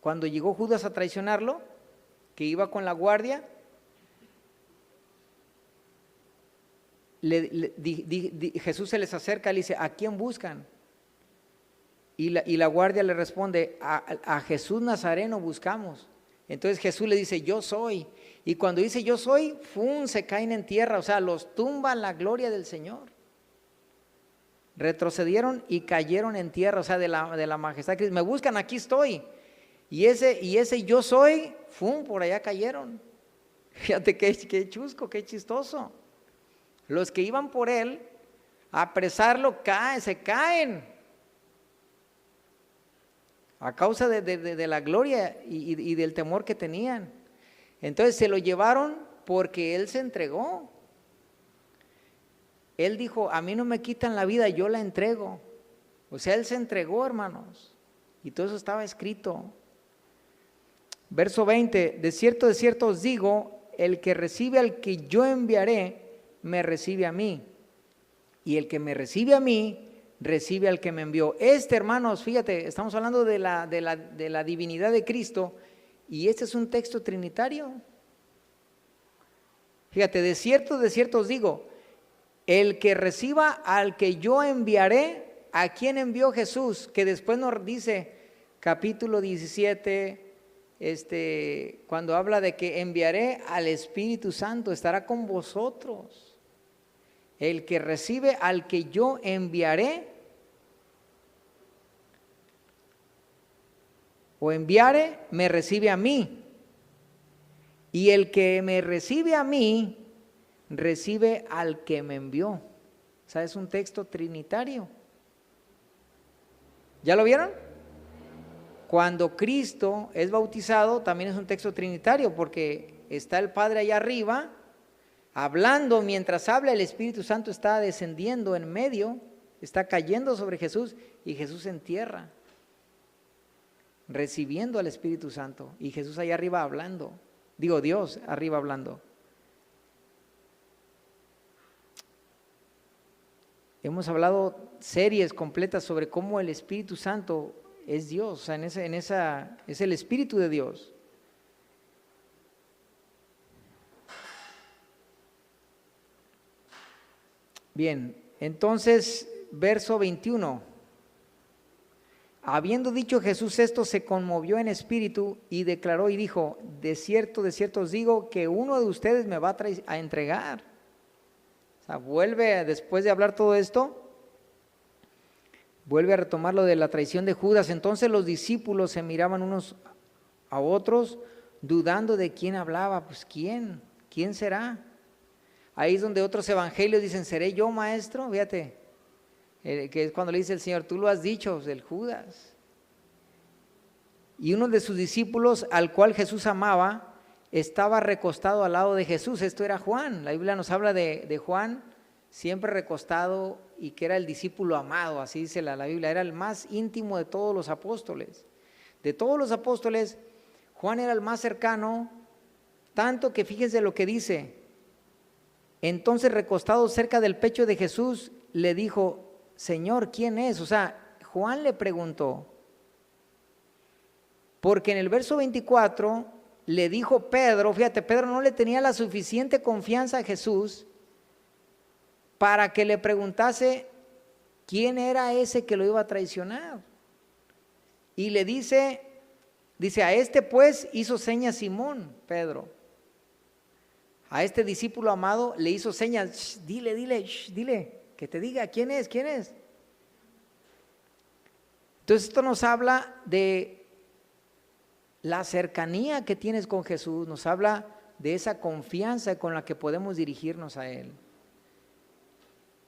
cuando llegó Judas a traicionarlo, que iba con la guardia, Jesús se les acerca y le dice, ¿a quién buscan? Y la guardia le responde, a Jesús Nazareno buscamos. Entonces Jesús le dice, yo soy. Y cuando dice yo soy, ¡fum!, se caen en tierra, o sea, los tumba la gloria del Señor. Retrocedieron y cayeron en tierra, o sea, de la majestad de Cristo. Me buscan, aquí estoy. Y ese yo soy, ¡fum!, por allá cayeron. Fíjate qué chusco, qué chistoso. Los que iban por él a apresarlo se caen. A causa de la gloria y del temor que tenían. Entonces se lo llevaron porque él se entregó. Él dijo, a mí no me quitan la vida, yo la entrego. O sea, él se entregó, hermanos. Y todo eso estaba escrito. Verso 20, de cierto os digo, el que recibe al que yo enviaré, me recibe a mí. Y el que me recibe a mí, recibe al que me envió. Hermanos, fíjate, estamos hablando de la divinidad de Cristo, y este es un texto trinitario. Fíjate, de cierto os digo, el que reciba al que yo enviaré. ¿A quién envió Jesús? Que después nos dice, capítulo 17, cuando habla de que enviaré al Espíritu Santo, estará con vosotros. El que recibe al que yo enviaré, o enviare, me recibe a mí. Y el que me recibe a mí, recibe al que me envió. O sea, es un texto trinitario. ¿Ya lo vieron? Cuando Cristo es bautizado, también es un texto trinitario, porque está el Padre allá arriba, hablando, mientras habla el Espíritu Santo está descendiendo en medio, está cayendo sobre Jesús, y Jesús en tierra, recibiendo al Espíritu Santo, y Jesús allá arriba hablando, Dios arriba hablando. Hemos hablado series completas sobre cómo el Espíritu Santo es Dios, o sea, es el Espíritu de Dios. Bien, entonces, verso 21. Habiendo dicho Jesús esto, se conmovió en espíritu y declaró y dijo, de cierto os digo que uno de ustedes me va a entregar. O sea, vuelve, después de hablar todo esto, vuelve a retomar lo de la traición de Judas. Entonces los discípulos se miraban unos a otros, dudando de quién hablaba. Pues ¿quién será? Ahí es donde otros evangelios dicen, ¿seré yo, maestro? Fíjate, que es cuando le dice el Señor, tú lo has dicho, del Judas. Y uno de sus discípulos, al cual Jesús amaba, estaba recostado al lado de Jesús. Esto era Juan. La Biblia nos habla de Juan siempre recostado, y que era el discípulo amado, así dice la Biblia, era el más íntimo de todos los apóstoles. De todos los apóstoles, Juan era el más cercano, tanto que fíjense lo que dice. Entonces, recostado cerca del pecho de Jesús, le dijo, Señor, ¿quién es? O sea, Juan le preguntó, porque en el verso 24 le dijo Pedro, fíjate, Pedro no le tenía la suficiente confianza a Jesús para que le preguntase quién era ese que lo iba a traicionar. Y le dice, a este pues hizo señas Simón, Pedro. A este discípulo amado le hizo señas, dile, que te diga, ¿quién es? Entonces esto nos habla de la cercanía que tienes con Jesús, nos habla de esa confianza con la que podemos dirigirnos a Él.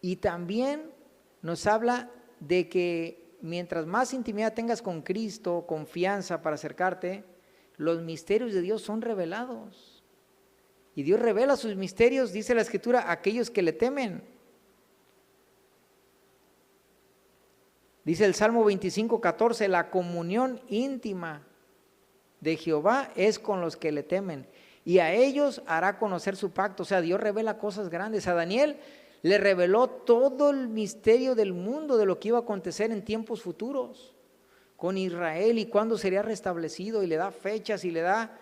Y también nos habla de que mientras más intimidad tengas con Cristo, confianza para acercarte, los misterios de Dios son revelados. Y Dios revela sus misterios, dice la Escritura, a aquellos que le temen. Dice el Salmo 25:14, la comunión íntima de Jehová es con los que le temen, y a ellos hará conocer su pacto. O sea, Dios revela cosas grandes. A Daniel le reveló todo el misterio del mundo, de lo que iba a acontecer en tiempos futuros con Israel y cuándo sería restablecido, y le da fechas y le da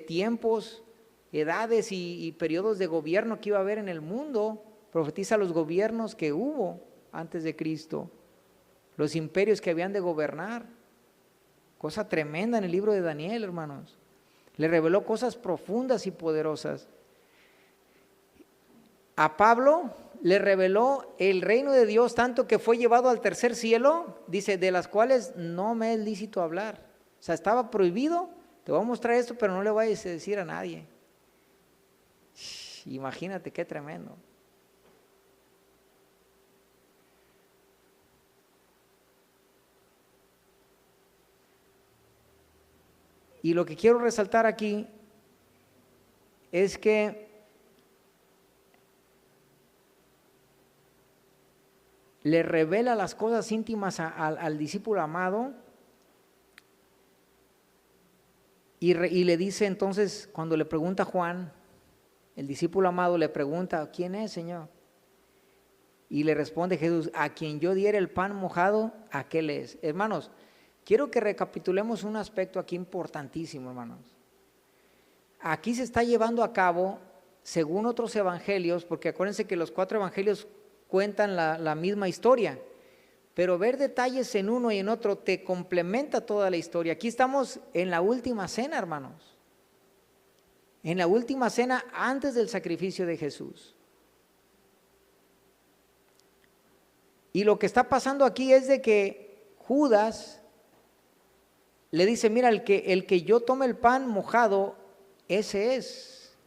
tiempos, edades y periodos de gobierno que iba a haber en el mundo. Profetiza los gobiernos que hubo antes de Cristo, los imperios que habían de gobernar. Cosa tremenda en el libro de Daniel, hermanos. Le reveló cosas profundas y poderosas. A Pablo le reveló el reino de Dios, tanto que fue llevado al tercer cielo, dice, de las cuales no me es lícito hablar. O sea, estaba prohibido, te voy a mostrar esto, pero no le vayas a decir a nadie. Imagínate qué tremendo. Y lo que quiero resaltar aquí es que le revela las cosas íntimas al discípulo amado y le dice entonces, cuando le pregunta a Juan, el discípulo amado le pregunta, ¿quién es, Señor? Y le responde Jesús, a quien yo diera el pan mojado, aquel es. Hermanos, quiero que recapitulemos un aspecto aquí importantísimo, hermanos. Aquí se está llevando a cabo, según otros evangelios, porque acuérdense que los 4 evangelios cuentan la misma historia, pero ver detalles en uno y en otro te complementa toda la historia. Aquí estamos en la última cena, hermanos. En la última cena antes del sacrificio de Jesús. Y lo que está pasando aquí es de que Judas le dice, mira, el que yo tome el pan mojado, ese es.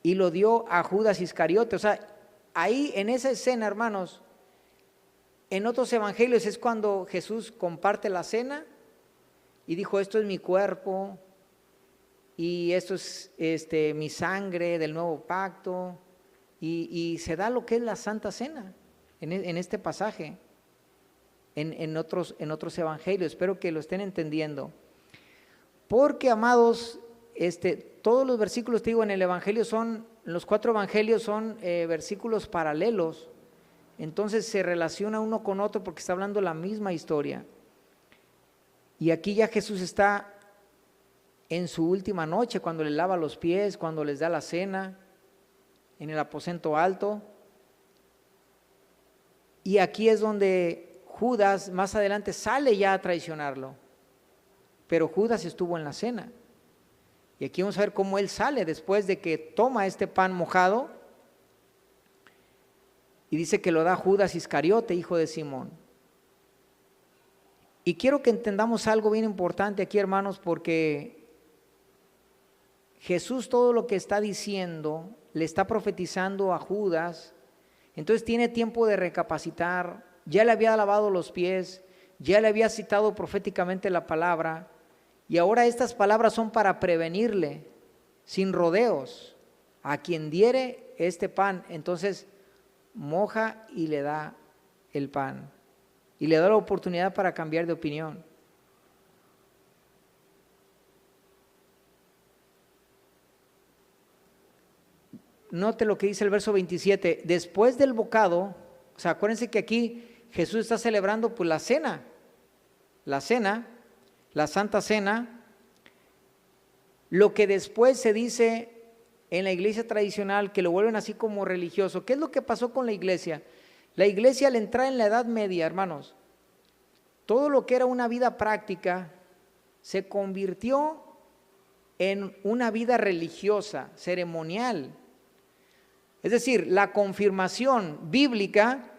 Y lo dio a Judas Iscariote. O sea, ahí en esa escena, hermanos, en otros evangelios es cuando Jesús comparte la cena y dijo, esto es mi cuerpo y esto es mi sangre del nuevo pacto, y se da lo que es la Santa Cena en este pasaje. En otros evangelios, espero que lo estén entendiendo, porque, amados, todos los versículos, te digo, en el evangelio los 4 evangelios son versículos paralelos, entonces se relaciona uno con otro porque está hablando la misma historia. Y aquí ya Jesús está en su última noche, cuando le lava los pies, cuando les da la cena en el aposento alto, y aquí es donde Judas más adelante sale ya a traicionarlo, pero Judas estuvo en la cena. Y aquí vamos a ver cómo él sale después de que toma este pan mojado y dice que lo da Judas Iscariote, hijo de Simón. Y quiero que entendamos algo bien importante aquí, hermanos, porque Jesús todo lo que está diciendo le está profetizando a Judas, entonces tiene tiempo de recapacitar. Ya le había lavado los pies, ya le había citado proféticamente la palabra, y ahora estas palabras son para prevenirle, sin rodeos, a quien diere este pan, entonces moja y le da el pan, y le da la oportunidad para cambiar de opinión. Note lo que dice el verso 27, después del bocado, o sea, acuérdense que aquí Jesús está celebrando pues la cena, la Santa Cena, lo que después se dice en la iglesia tradicional, que lo vuelven así como religioso. ¿Qué es lo que pasó con la iglesia? La iglesia al entrar en la Edad Media, hermanos, todo lo que era una vida práctica se convirtió en una vida religiosa, ceremonial. Es decir, la confirmación bíblica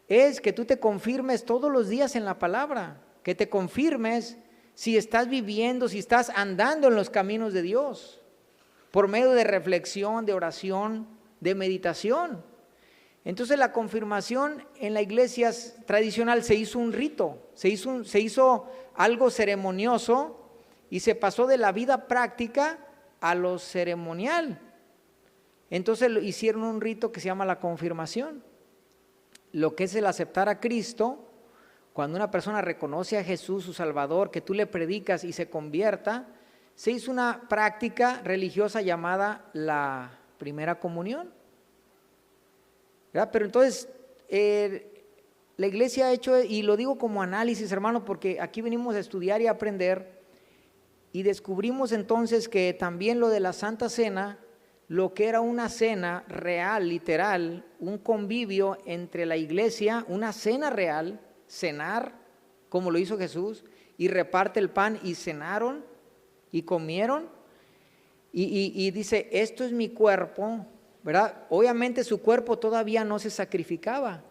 es que tú te confirmes todos los días en la palabra, que te confirmes si estás viviendo, si estás andando en los caminos de Dios, por medio de reflexión, de oración, de meditación. Entonces la confirmación en la iglesia tradicional se hizo un rito, se hizo algo ceremonioso y se pasó de la vida práctica a lo ceremonial. Entonces hicieron un rito que se llama la confirmación, lo que es el aceptar a Cristo. Cuando una persona reconoce a Jesús, su Salvador, que tú le predicas y se convierta, se hizo una práctica religiosa llamada la primera comunión, ¿verdad? Pero entonces la iglesia ha hecho, y lo digo como análisis, hermano, porque aquí venimos a estudiar y a aprender, y descubrimos entonces que también lo de la Santa Cena, lo que era una cena real, literal, un convivio entre la iglesia, una cena real, cenar, como lo hizo Jesús, y reparte el pan, y cenaron, y comieron, y dice, esto es mi cuerpo, ¿verdad? Obviamente su cuerpo todavía no se sacrificaba.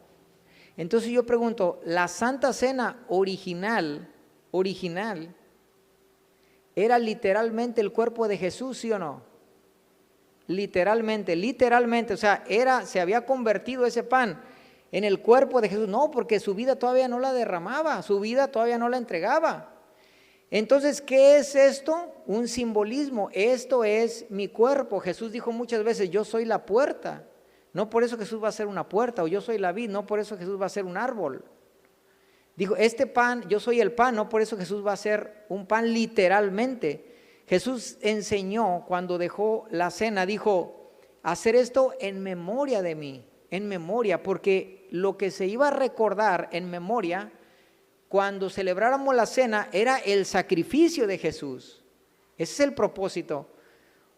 Entonces yo pregunto, ¿la Santa Cena original, era literalmente el cuerpo de Jesús, sí o no? Literalmente, o sea, se había convertido ese pan en el cuerpo de Jesús. No, porque su vida todavía no la derramaba, su vida todavía no la entregaba. Entonces, ¿qué es esto? Un simbolismo. Esto es mi cuerpo. Jesús dijo muchas veces, yo soy la puerta. No por eso Jesús va a ser una puerta, o yo soy la vid, no por eso Jesús va a ser un árbol. Dijo, este pan, yo soy el pan, no por eso Jesús va a ser un pan literalmente. Jesús enseñó cuando dejó la cena, dijo, hacer esto en memoria de mí, en memoria, porque lo que se iba a recordar en memoria cuando celebráramos la cena era el sacrificio de Jesús. Ese es el propósito.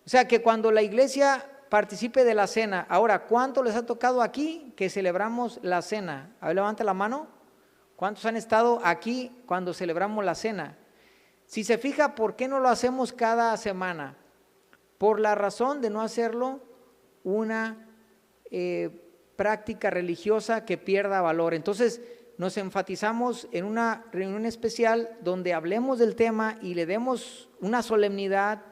O sea, que cuando la iglesia participe de la cena, ahora, ¿cuánto les ha tocado aquí que celebramos la cena? A ver, levanta la mano. ¿Cuántos han estado aquí cuando celebramos la cena? Si se fija, ¿por qué no lo hacemos cada semana? Por la razón de no hacerlo una práctica religiosa que pierda valor. Entonces, nos enfatizamos en una reunión especial donde hablemos del tema y le demos una solemnidad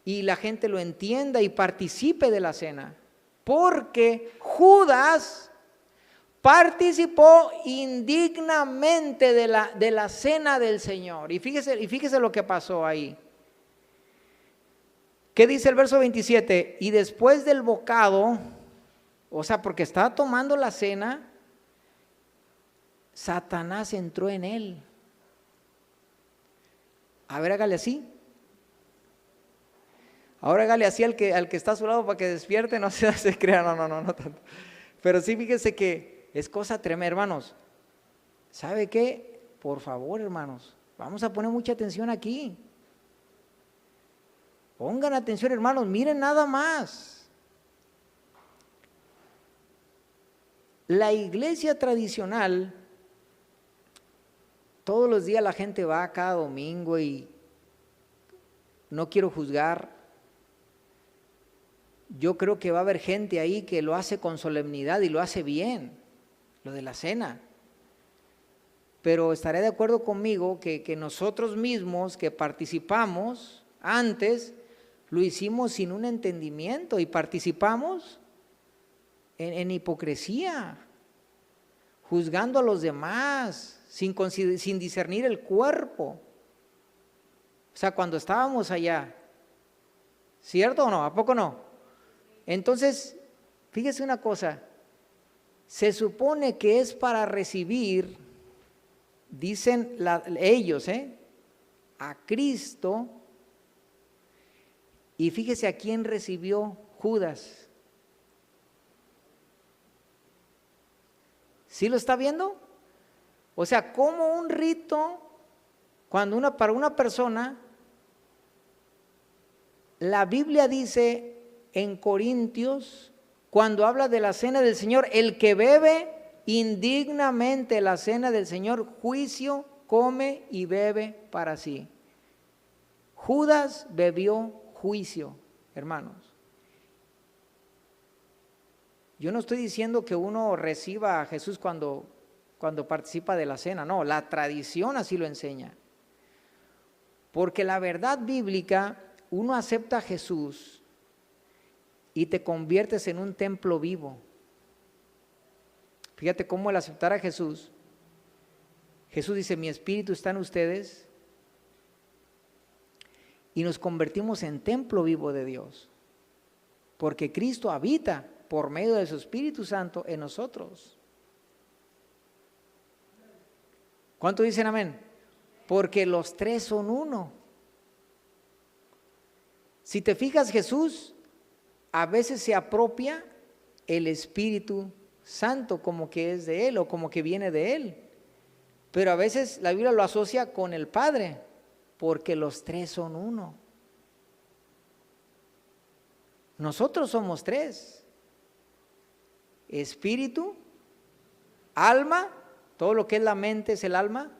y la gente lo entienda y participe de la cena. Porque Judas participó indignamente de la cena del Señor. Y fíjese lo que pasó ahí. ¿Qué dice el verso 27? Y después del bocado, o sea, porque estaba tomando la cena, Satanás entró en él. A ver, hágale así. Ahora hágale así al que está a su lado para que despierte, no se crea, no tanto. Pero sí, fíjese que es cosa tremenda, hermanos. ¿Sabe qué? Por favor, hermanos, vamos a poner mucha atención aquí. Pongan atención, hermanos, miren nada más. La iglesia tradicional, todos los días la gente va cada domingo y no quiero juzgar. Yo creo que va a haber gente ahí que lo hace con solemnidad y lo hace bien, lo de la cena. Pero estaré de acuerdo conmigo que nosotros mismos que participamos antes, lo hicimos sin un entendimiento y participamos en hipocresía, juzgando a los demás, sin discernir el cuerpo. O sea, cuando estábamos allá, ¿cierto o no? ¿A poco no? Entonces, fíjese una cosa, se supone que es para recibir, dicen ellos, a Cristo, y fíjese a quién recibió Judas. ¿Sí lo está viendo? O sea, como un rito, para una persona, la Biblia dice en Corintios, cuando habla de la cena del Señor, el que bebe indignamente la cena del Señor, juicio come y bebe para sí. Judas bebió juicio, hermanos. Yo no estoy diciendo que uno reciba a Jesús cuando participa de la cena, no, la tradición así lo enseña. Porque la verdad bíblica, uno acepta a Jesús y te conviertes en un templo vivo. Fíjate cómo el aceptar a Jesús dice, mi espíritu está en ustedes, y nos convertimos en templo vivo de Dios, porque Cristo habita por medio de su Espíritu Santo en nosotros. ¿Cuánto dicen amén? Porque los tres son uno. Si te fijas, Jesús a veces se apropia el Espíritu Santo como que es de Él o como que viene de Él. Pero a veces la Biblia lo asocia con el Padre, porque los tres son uno. Nosotros somos tres: espíritu, alma, todo lo que es la mente es el alma,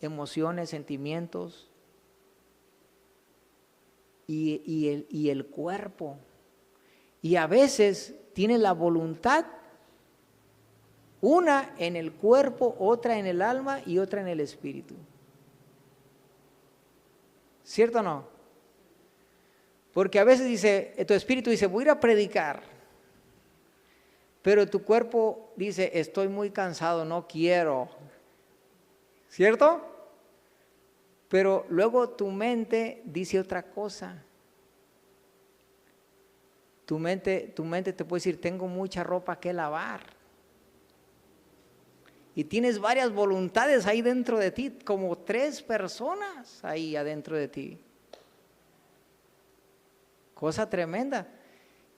emociones, sentimientos y el cuerpo. Y a veces tiene la voluntad, una en el cuerpo, otra en el alma y otra en el espíritu. ¿Cierto o no? Porque a veces tu espíritu dice, voy a ir a predicar, pero tu cuerpo dice, estoy muy cansado, no quiero. ¿Cierto? Pero luego tu mente dice otra cosa. Tu mente te puede decir, tengo mucha ropa que lavar. Y tienes varias voluntades ahí dentro de ti, como 3 personas ahí adentro de ti. Cosa tremenda.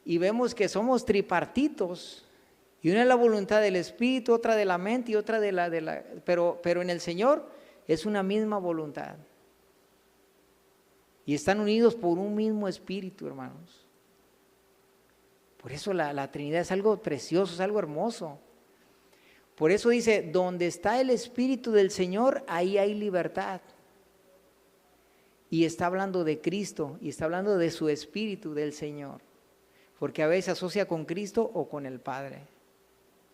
Y vemos que somos tripartitos. Y una es la voluntad del espíritu, otra de la mente y otra pero en el Señor es una misma voluntad. Y están unidos por un mismo espíritu, hermanos. Por eso la Trinidad es algo precioso, es algo hermoso. Por eso dice, donde está el Espíritu del Señor, ahí hay libertad. Y está hablando de Cristo, y está hablando de su Espíritu del Señor. Porque a veces se asocia con Cristo o con el Padre.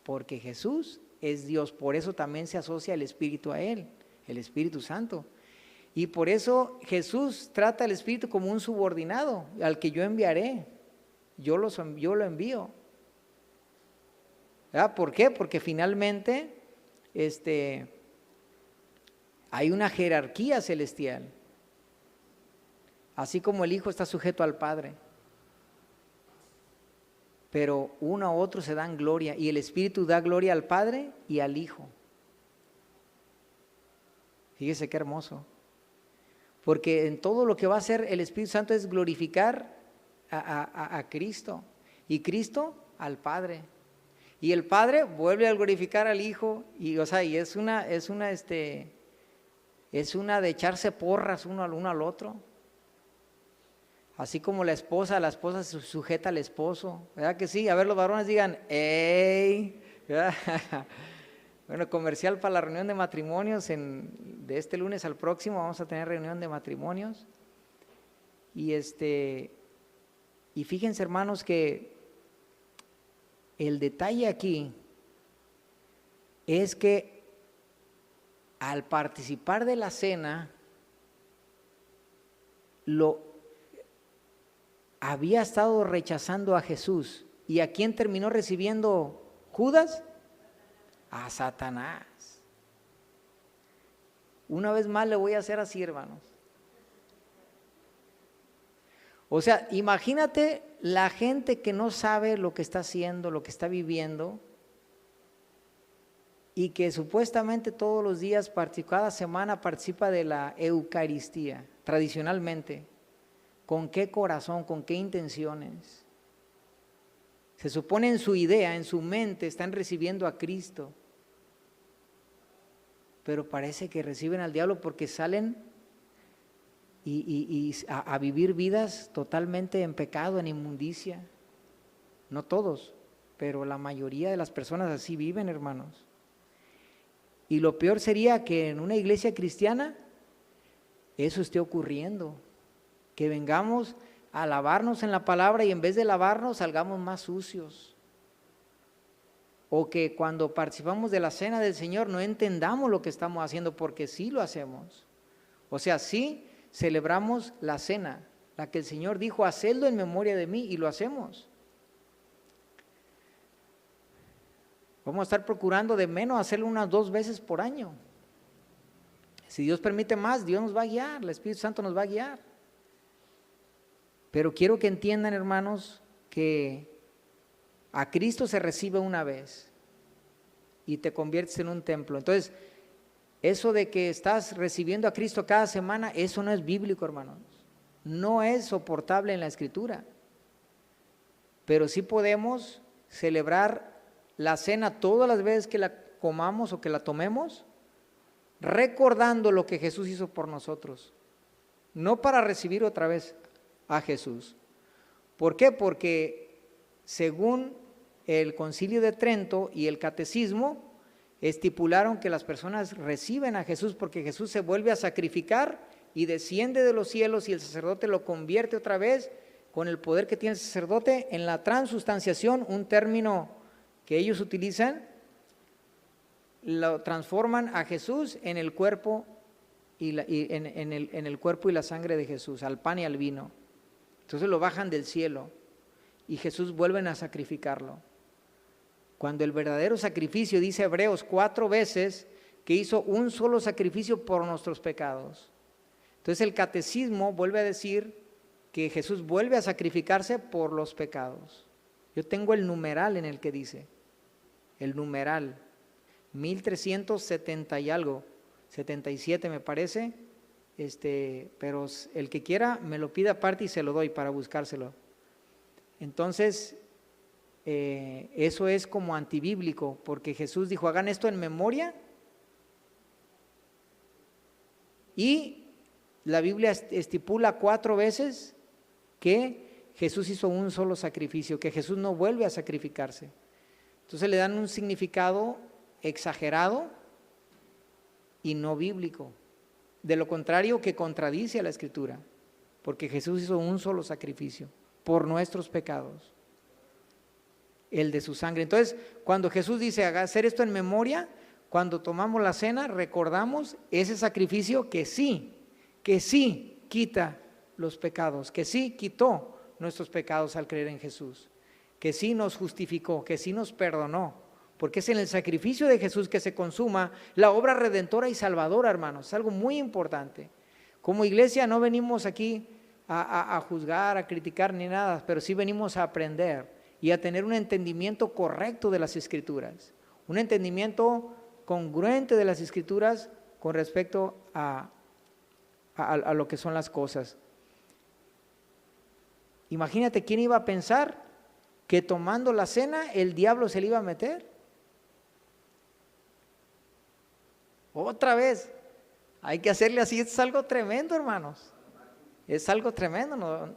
Porque Jesús es Dios, por eso también se asocia el Espíritu a Él, el Espíritu Santo. Y por eso Jesús trata al Espíritu como un subordinado, al que yo enviaré. Yo lo envío. ¿Verdad? ¿Por qué? Porque finalmente hay una jerarquía celestial. Así como el Hijo está sujeto al Padre. Pero uno a otro se dan gloria, y el Espíritu da gloria al Padre y al Hijo. Fíjese qué hermoso. Porque en todo lo que va a hacer el Espíritu Santo es glorificar a Cristo, y Cristo al Padre, y el Padre vuelve a glorificar al Hijo, y es una de echarse porras uno al otro. Así como la esposa se sujeta al esposo, ¿verdad que sí? A ver, los varones digan, ¡ey! ¿Verdad? Bueno, comercial para la reunión de matrimonios, de este lunes al próximo vamos a tener reunión de matrimonios. Y fíjense, hermanos, que el detalle aquí es que al participar de la cena, había estado rechazando a Jesús. ¿Y a quién terminó recibiendo Judas? A Satanás. Una vez más le voy a hacer así, hermanos. O sea, imagínate la gente que no sabe lo que está haciendo, lo que está viviendo, y que supuestamente todos los días, cada semana participa de la Eucaristía, tradicionalmente. ¿Con qué corazón, con qué intenciones? Se supone en su idea, en su mente, están recibiendo a Cristo. pero parece que reciben al diablo porque salen a vivir vidas totalmente en pecado, en inmundicia. No todos, pero la mayoría de las personas así viven, hermanos. Y lo peor sería que en una iglesia cristiana eso esté ocurriendo, que vengamos a lavarnos en la palabra y en vez de lavarnos salgamos más sucios. O que cuando participamos de la cena del Señor no entendamos lo que estamos haciendo, porque sí lo hacemos. O sea, sí celebramos la cena, la que el Señor dijo, hacedlo en memoria de mí, y lo hacemos. Vamos a estar procurando de menos hacerlo unas 2 veces por año. Si Dios permite más, Dios nos va a guiar, el Espíritu Santo nos va a guiar. Pero quiero que entiendan, hermanos, que a Cristo se recibe una vez y te conviertes en un templo. Entonces, eso de que estás recibiendo a Cristo cada semana, eso no es bíblico, hermanos. No es soportable en la Escritura. Pero sí podemos celebrar la cena todas las veces que la comamos o que la tomemos, recordando lo que Jesús hizo por nosotros, no para recibir otra vez a Jesús. ¿Por qué? Porque según el Concilio de Trento y el Catecismo estipularon que las personas reciben a Jesús porque Jesús se vuelve a sacrificar y desciende de los cielos y el sacerdote lo convierte otra vez con el poder que tiene el sacerdote en la transustanciación, un término que ellos utilizan. Lo transforman a Jesús en el cuerpo en el cuerpo y la sangre de Jesús, al pan y al vino. Entonces lo bajan del cielo y Jesús vuelven a sacrificarlo. Cuando el verdadero sacrificio, dice Hebreos 4 veces, que hizo un solo sacrificio por nuestros pecados. Entonces el catecismo vuelve a decir que Jesús vuelve a sacrificarse por los pecados. Yo tengo el numeral en el que dice, el numeral 1370 y algo, 77 me parece, pero el que quiera me lo pide aparte y se lo doy para buscárselo. Entonces, eso es como antibíblico, porque Jesús dijo, hagan esto en memoria, y la Biblia estipula 4 veces que Jesús hizo un solo sacrificio, que Jesús no vuelve a sacrificarse. Entonces le dan un significado exagerado y no bíblico. De lo contrario, que contradice a la Escritura, porque Jesús hizo un solo sacrificio por nuestros pecados, el de su sangre. Entonces, cuando Jesús dice hacer esto en memoria, cuando tomamos la cena, recordamos ese sacrificio que sí quita los pecados, que sí quitó nuestros pecados al creer en Jesús, que sí nos justificó, que sí nos perdonó, porque es en el sacrificio de Jesús que se consuma la obra redentora y salvadora, hermanos. Es algo muy importante. Como iglesia no venimos aquí a juzgar, a criticar ni nada, pero sí venimos a aprender y a tener un entendimiento correcto de las Escrituras, un entendimiento congruente de las Escrituras con respecto a lo que son las cosas. Imagínate quién iba a pensar que tomando la cena el diablo se le iba a meter. Otra vez, hay que hacerle así, es algo tremendo, hermanos. Es algo tremendo, ¿no?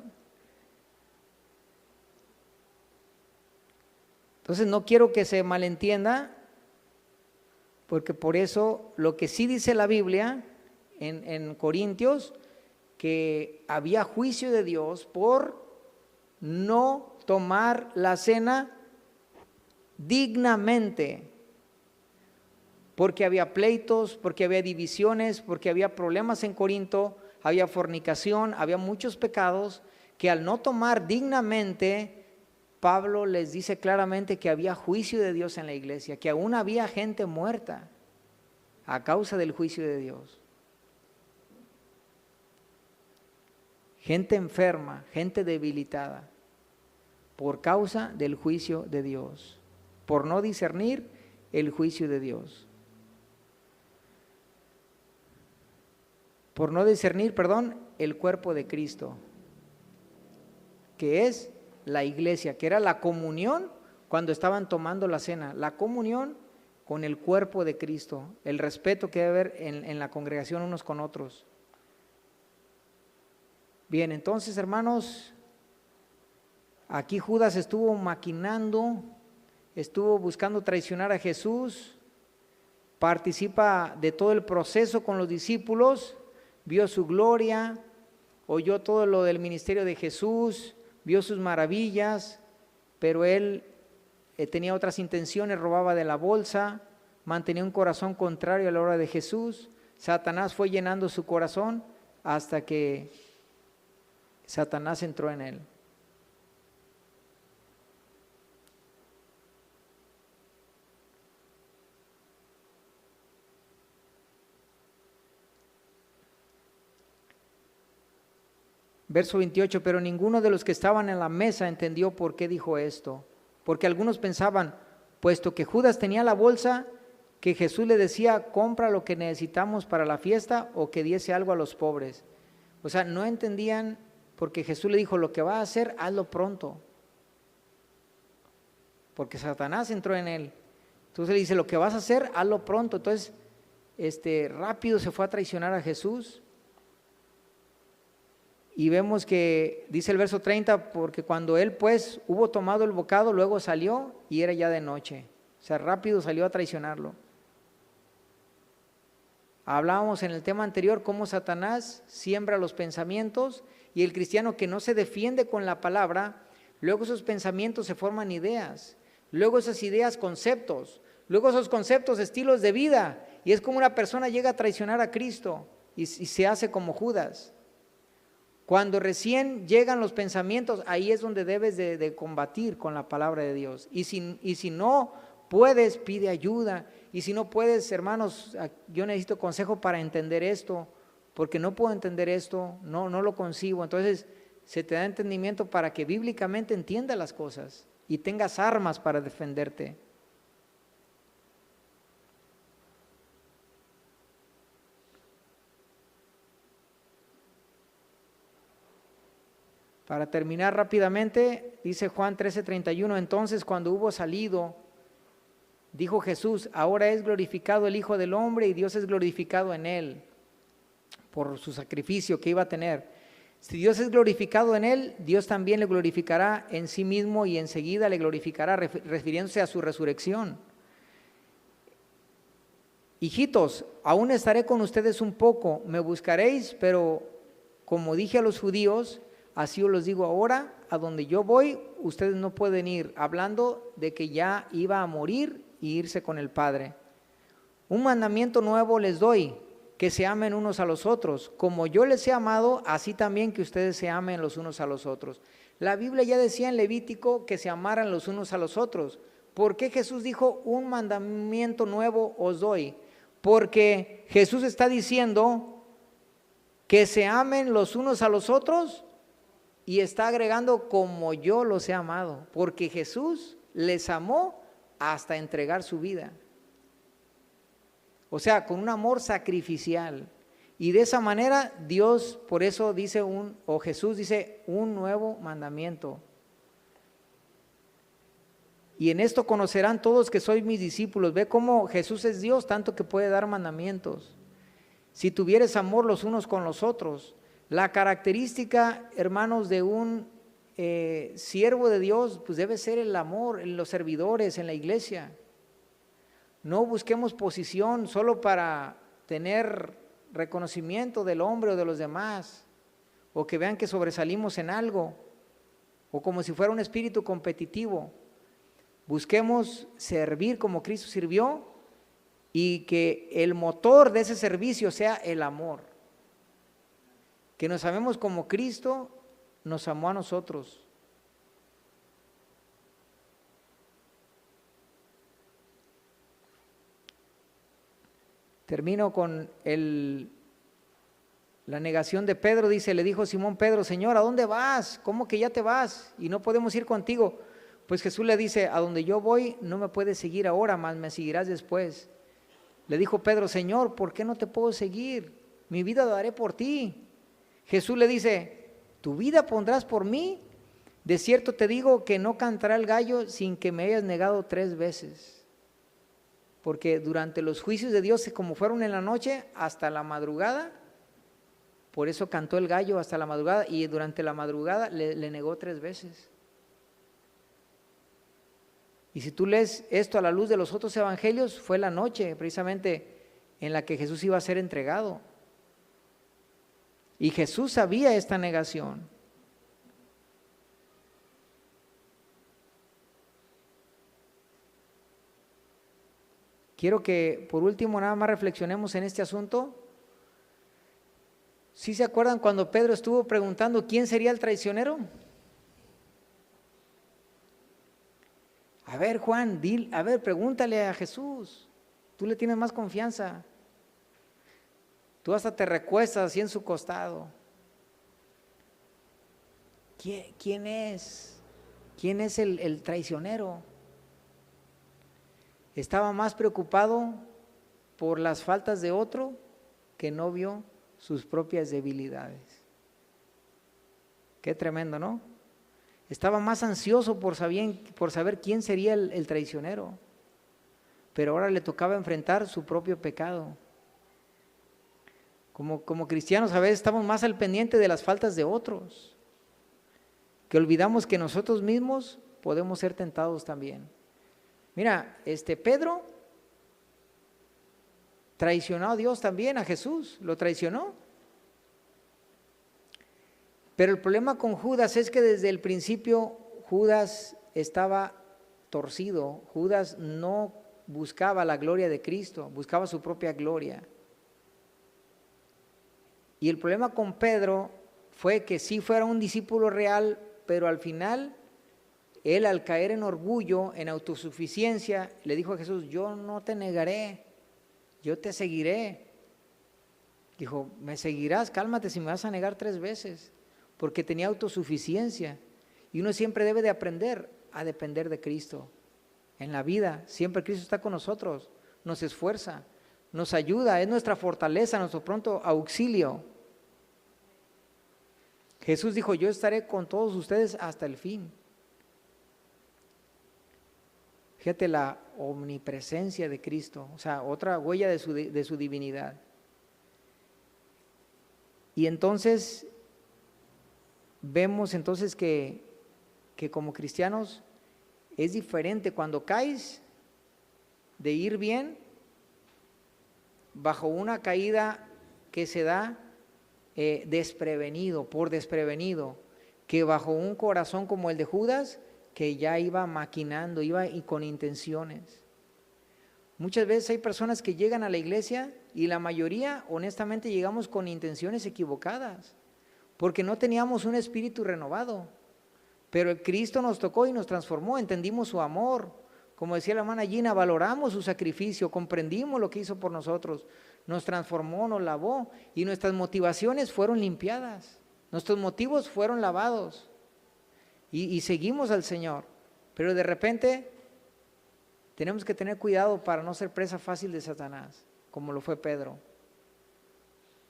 Entonces no quiero que se malentienda, porque por eso lo que sí dice la Biblia en Corintios, que había juicio de Dios por no tomar la cena dignamente, porque había pleitos, porque había divisiones, porque había problemas en Corinto, había fornicación, había muchos pecados que al no tomar dignamente, Pablo les dice claramente que había juicio de Dios en la iglesia, que aún había gente muerta a causa del juicio de Dios. Gente enferma, gente debilitada, por causa del juicio de Dios, por no discernir el juicio de Dios. Por no discernir, el cuerpo de Cristo, que es la iglesia, que era la comunión cuando estaban tomando la cena. La comunión con el cuerpo de Cristo, el respeto que debe haber en la congregación unos con otros. Bien, entonces, hermanos, aquí Judas estuvo maquinando, estuvo buscando traicionar a Jesús, participa de todo el proceso con los discípulos, vio su gloria, oyó todo lo del ministerio de Jesús, vio sus maravillas, pero él tenía otras intenciones, robaba de la bolsa, mantenía un corazón contrario a la obra de Jesús. Satanás fue llenando su corazón hasta que Satanás entró en él. Verso 28, pero ninguno de los que estaban en la mesa entendió por qué dijo esto, porque algunos pensaban, puesto que Judas tenía la bolsa, que Jesús le decía, compra lo que necesitamos para la fiesta o que diese algo a los pobres. O sea, no entendían porque Jesús le dijo, lo que va a hacer, hazlo pronto. Porque Satanás entró en él. Entonces le dice, lo que vas a hacer, hazlo pronto. Entonces, rápido se fue a traicionar a Jesús. Y vemos que, dice el verso 30, porque cuando él pues hubo tomado el bocado, luego salió y era ya de noche. O sea, rápido salió a traicionarlo. Hablábamos en el tema anterior cómo Satanás siembra los pensamientos y el cristiano que no se defiende con la palabra, luego esos pensamientos se forman ideas, luego esas ideas conceptos, luego esos conceptos estilos de vida, y es como una persona llega a traicionar a Cristo y se hace como Judas. Cuando recién llegan los pensamientos, ahí es donde debes de combatir con la palabra de Dios. Y si no puedes, pide ayuda. Y si no puedes, hermanos, yo necesito consejo para entender esto, porque no puedo entender esto, no lo concibo. Entonces se te da entendimiento para que bíblicamente entiendas las cosas y tengas armas para defenderte. Para terminar rápidamente, dice Juan 13:31, entonces cuando hubo salido, dijo Jesús, ahora es glorificado el Hijo del Hombre y Dios es glorificado en él, por su sacrificio que iba a tener. Si Dios es glorificado en él, Dios también le glorificará en sí mismo y enseguida le glorificará, refiriéndose a su resurrección. Hijitos, aún estaré con ustedes un poco, me buscaréis, pero como dije a los judíos, así os los digo ahora, a donde yo voy, ustedes no pueden ir, hablando de que ya iba a morir y irse con el Padre. Un mandamiento nuevo les doy, que se amen unos a los otros. Como yo les he amado, así también que ustedes se amen los unos a los otros. La Biblia ya decía en Levítico que se amaran los unos a los otros. ¿Por qué Jesús dijo, un mandamiento nuevo os doy? Porque Jesús está diciendo que se amen los unos a los otros. Y está agregando como yo los he amado, porque Jesús les amó hasta entregar su vida. O sea, con un amor sacrificial. Y de esa manera Dios, por eso dice Jesús dice un nuevo mandamiento. Y en esto conocerán todos que sois mis discípulos. Ve cómo Jesús es Dios, tanto que puede dar mandamientos. Si tuvieres amor los unos con los otros. La característica, hermanos, de un siervo de Dios, pues debe ser el amor en los servidores, en la iglesia. No busquemos posición solo para tener reconocimiento del hombre o de los demás, o que vean que sobresalimos en algo, o como si fuera un espíritu competitivo. Busquemos servir como Cristo sirvió y que el motor de ese servicio sea el amor. Que nos amemos como Cristo nos amó a nosotros. Termino con la negación de Pedro. Dice, le dijo Simón Pedro, Señor, ¿a dónde vas? ¿Cómo que ya te vas? Y no podemos ir contigo. Pues Jesús le dice, a donde yo voy no me puedes seguir ahora, mas me seguirás después. Le dijo Pedro, Señor, ¿por qué no te puedo seguir? Mi vida la daré por ti. Jesús le dice, ¿tu vida pondrás por mí? De cierto te digo que no cantará el gallo sin que me hayas negado 3 veces. porque durante los juicios de Dios, como fueron en la noche, hasta la madrugada, por eso cantó el gallo hasta la madrugada, y durante la madrugada le negó 3 veces. Y si tú lees esto a la luz de los otros evangelios, fue la noche precisamente en la que Jesús iba a ser entregado. Y Jesús sabía esta negación. Quiero que por último nada más reflexionemos en este asunto. ¿Sí se acuerdan cuando Pedro estuvo preguntando quién sería el traicionero? A ver, Juan, pregúntale a Jesús. Tú le tienes más confianza. Tú hasta te recuestas así en su costado. ¿Quién es? ¿Quién es el traicionero? Estaba más preocupado por las faltas de otro que no vio sus propias debilidades. Qué tremendo, ¿no? Estaba más ansioso por saber quién sería el traicionero, pero ahora le tocaba enfrentar su propio pecado. Como cristianos a veces estamos más al pendiente de las faltas de otros, que olvidamos que nosotros mismos podemos ser tentados también. Mira, Pedro traicionó a Dios también, a Jesús, lo traicionó. Pero el problema con Judas es que desde el principio Judas estaba torcido. Judas no buscaba la gloria de Cristo, buscaba su propia gloria. Y el problema con Pedro fue que sí fuera un discípulo real, pero al final él, al caer en orgullo, en autosuficiencia, le dijo a Jesús: yo no te negaré, yo te seguiré. Dijo: me seguirás, cálmate si me vas a negar 3 veces, porque tenía autosuficiencia. Y uno siempre debe de aprender a depender de Cristo. En la vida, siempre Cristo está con nosotros, nos esfuerza, nos ayuda, es nuestra fortaleza, nuestro pronto auxilio. Jesús dijo: yo estaré con todos ustedes hasta el fin. Fíjate la omnipresencia de Cristo, o sea, otra huella de su divinidad. Y entonces vemos que como cristianos es diferente cuando caes de ir bien bajo una caída que se da por desprevenido, que bajo un corazón como el de Judas, que ya iba maquinando, iba y con intenciones. Muchas veces hay personas que llegan a la iglesia y la mayoría honestamente llegamos con intenciones equivocadas, porque no teníamos un espíritu renovado, pero el Cristo nos tocó y nos transformó, entendimos su amor, como decía la hermana Gina, valoramos su sacrificio, comprendimos lo que hizo por nosotros, nos transformó, nos lavó y nuestras motivaciones fueron limpiadas, nuestros motivos fueron lavados y seguimos al Señor, pero de repente tenemos que tener cuidado para no ser presa fácil de Satanás, como lo fue Pedro,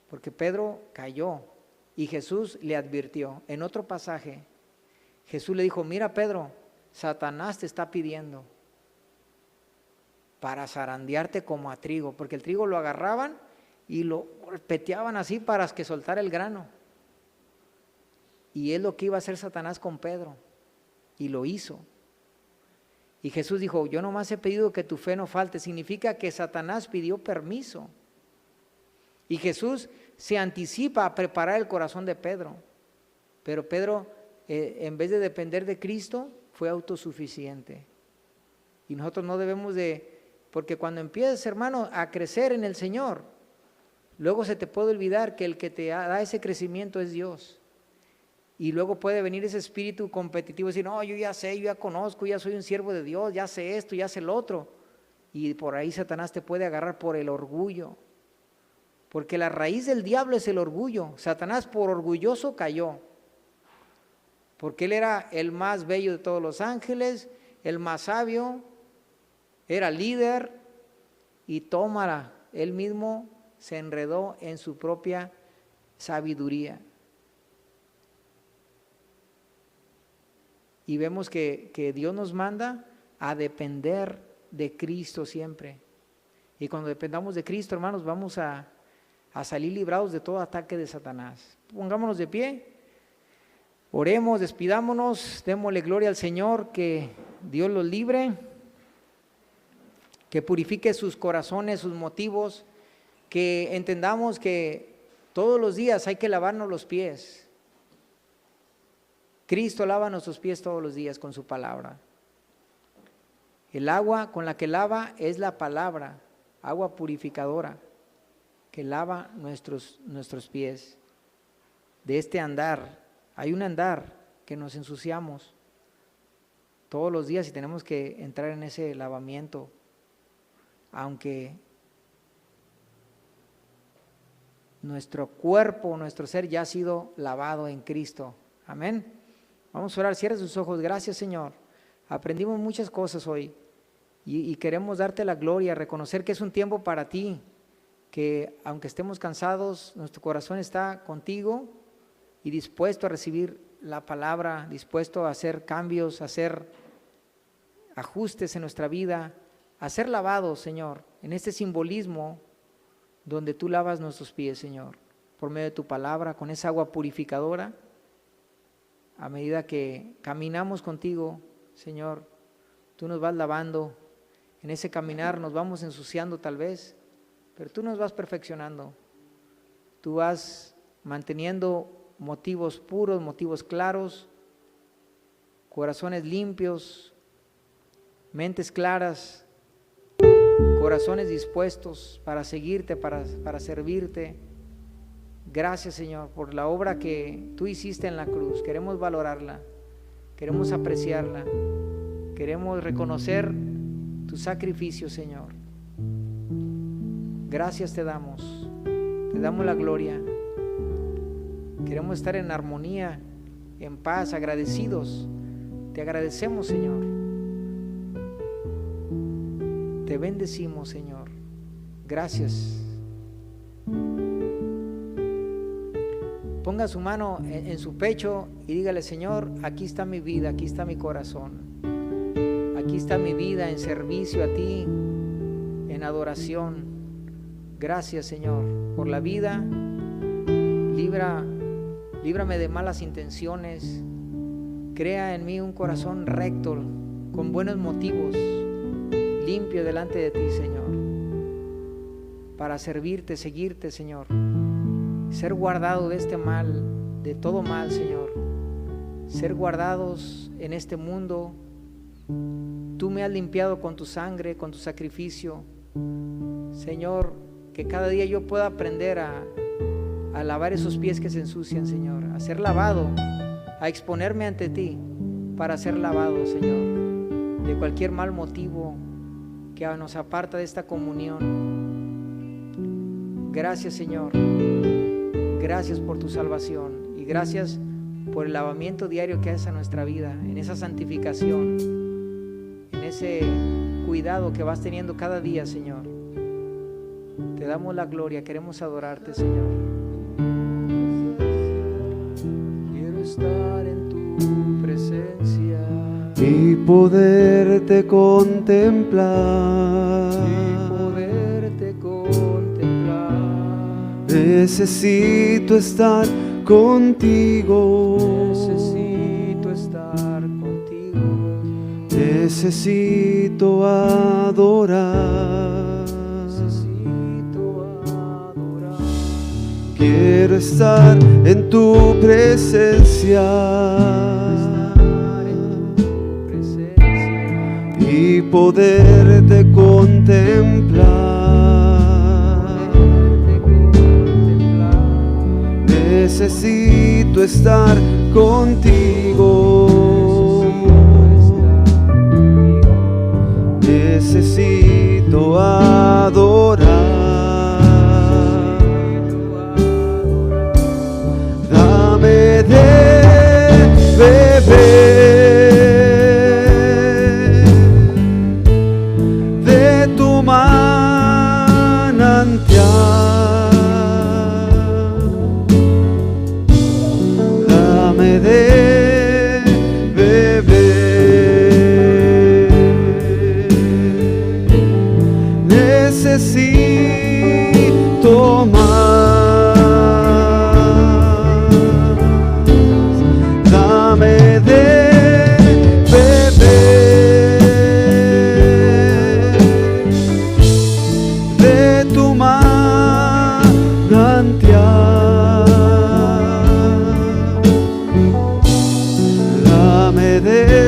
porque Pedro cayó. Y Jesús le advirtió. En otro pasaje, Jesús le dijo: mira, Pedro, Satanás te está pidiendo para zarandearte como a trigo, porque el trigo lo agarraban y lo golpeteaban así para que soltara el grano. Y es lo que iba a hacer Satanás con Pedro, y lo hizo. Y Jesús dijo: yo nomás he pedido que tu fe no falte. Significa que Satanás pidió permiso. Y Jesús se anticipa a preparar el corazón de Pedro, pero Pedro en vez de depender de Cristo fue autosuficiente. Y nosotros no debemos porque cuando empiezas, hermano, a crecer en el Señor, luego se te puede olvidar que el que te da ese crecimiento es Dios, y luego puede venir ese espíritu competitivo y decir: no, yo ya sé, yo ya conozco, ya soy un siervo de Dios, ya sé esto, ya sé lo otro, y por ahí Satanás te puede agarrar por el orgullo. Porque la raíz del diablo es el orgullo. Satanás por orgulloso cayó, porque él era el más bello de todos los ángeles, el más sabio, era líder, y tómala, él mismo se enredó en su propia sabiduría. Y vemos que Dios nos manda a depender de Cristo siempre. Y cuando dependamos de Cristo, hermanos, vamos a salir librados de todo ataque de Satanás. Pongámonos de pie, oremos, despidámonos, démosle gloria al Señor, que Dios los libre, que purifique sus corazones, sus motivos, que entendamos que todos los días hay que lavarnos los pies. Cristo lava nuestros pies todos los días con su palabra. El agua con la que lava es la palabra, agua purificadora, que lava nuestros pies. De este andar, hay un andar que nos ensuciamos todos los días y tenemos que entrar en ese lavamiento, aunque nuestro cuerpo, nuestro ser ya ha sido lavado en Cristo. Amén. Vamos a orar, cierra sus ojos. Gracias, Señor. Aprendimos muchas cosas hoy y queremos darte la gloria, reconocer que es un tiempo para ti, que aunque estemos cansados, nuestro corazón está contigo y dispuesto a recibir la palabra, dispuesto a hacer cambios, a hacer ajustes en nuestra vida, a ser lavados, Señor, en este simbolismo donde tú lavas nuestros pies, Señor, por medio de tu palabra, con esa agua purificadora. A medida que caminamos contigo, Señor, tú nos vas lavando. En ese caminar nos vamos ensuciando tal vez, pero tú nos vas perfeccionando. Tú vas manteniendo motivos puros, motivos claros, corazones limpios, mentes claras, corazones dispuestos para seguirte, para servirte. Gracias, Señor, por la obra que tú hiciste en la cruz. Queremos valorarla, queremos apreciarla, queremos reconocer tu sacrificio, Señor. Gracias te damos la gloria. Queremos estar en armonía, en paz, agradecidos. Te agradecemos, Señor. Te bendecimos, Señor. Gracias. Ponga su mano en su pecho y dígale: Señor, aquí está mi vida, aquí está mi corazón. Aquí está mi vida en servicio a ti, en adoración. Gracias, Señor, por la vida. Líbrame de malas intenciones. Crea en mí un corazón recto, con buenos motivos, limpio delante de ti, Señor, para servirte, seguirte, Señor. Ser guardado de este mal, de todo mal, Señor. Ser guardados en este mundo. Tú me has limpiado con tu sangre, con tu sacrificio. Señor, que cada día yo pueda aprender a lavar esos pies que se ensucian, Señor, a ser lavado, a exponerme ante ti para ser lavado, Señor, de cualquier mal motivo que nos aparta de esta comunión. Gracias, Señor. Gracias por tu salvación y gracias por el lavamiento diario que haces a nuestra vida, en esa santificación, en ese cuidado que vas teniendo cada día, Señor. Te damos la gloria, queremos adorarte, Señor. Quiero estar en tu presencia y poderte contemplar. Necesito estar contigo. Necesito estar contigo. Necesito adorar. Necesito adorar. Quiero estar en tu presencia. Y poderte contemplar. Necesito estar contigo. Necesito adorar. Dame de beber de tu manantial. De dame de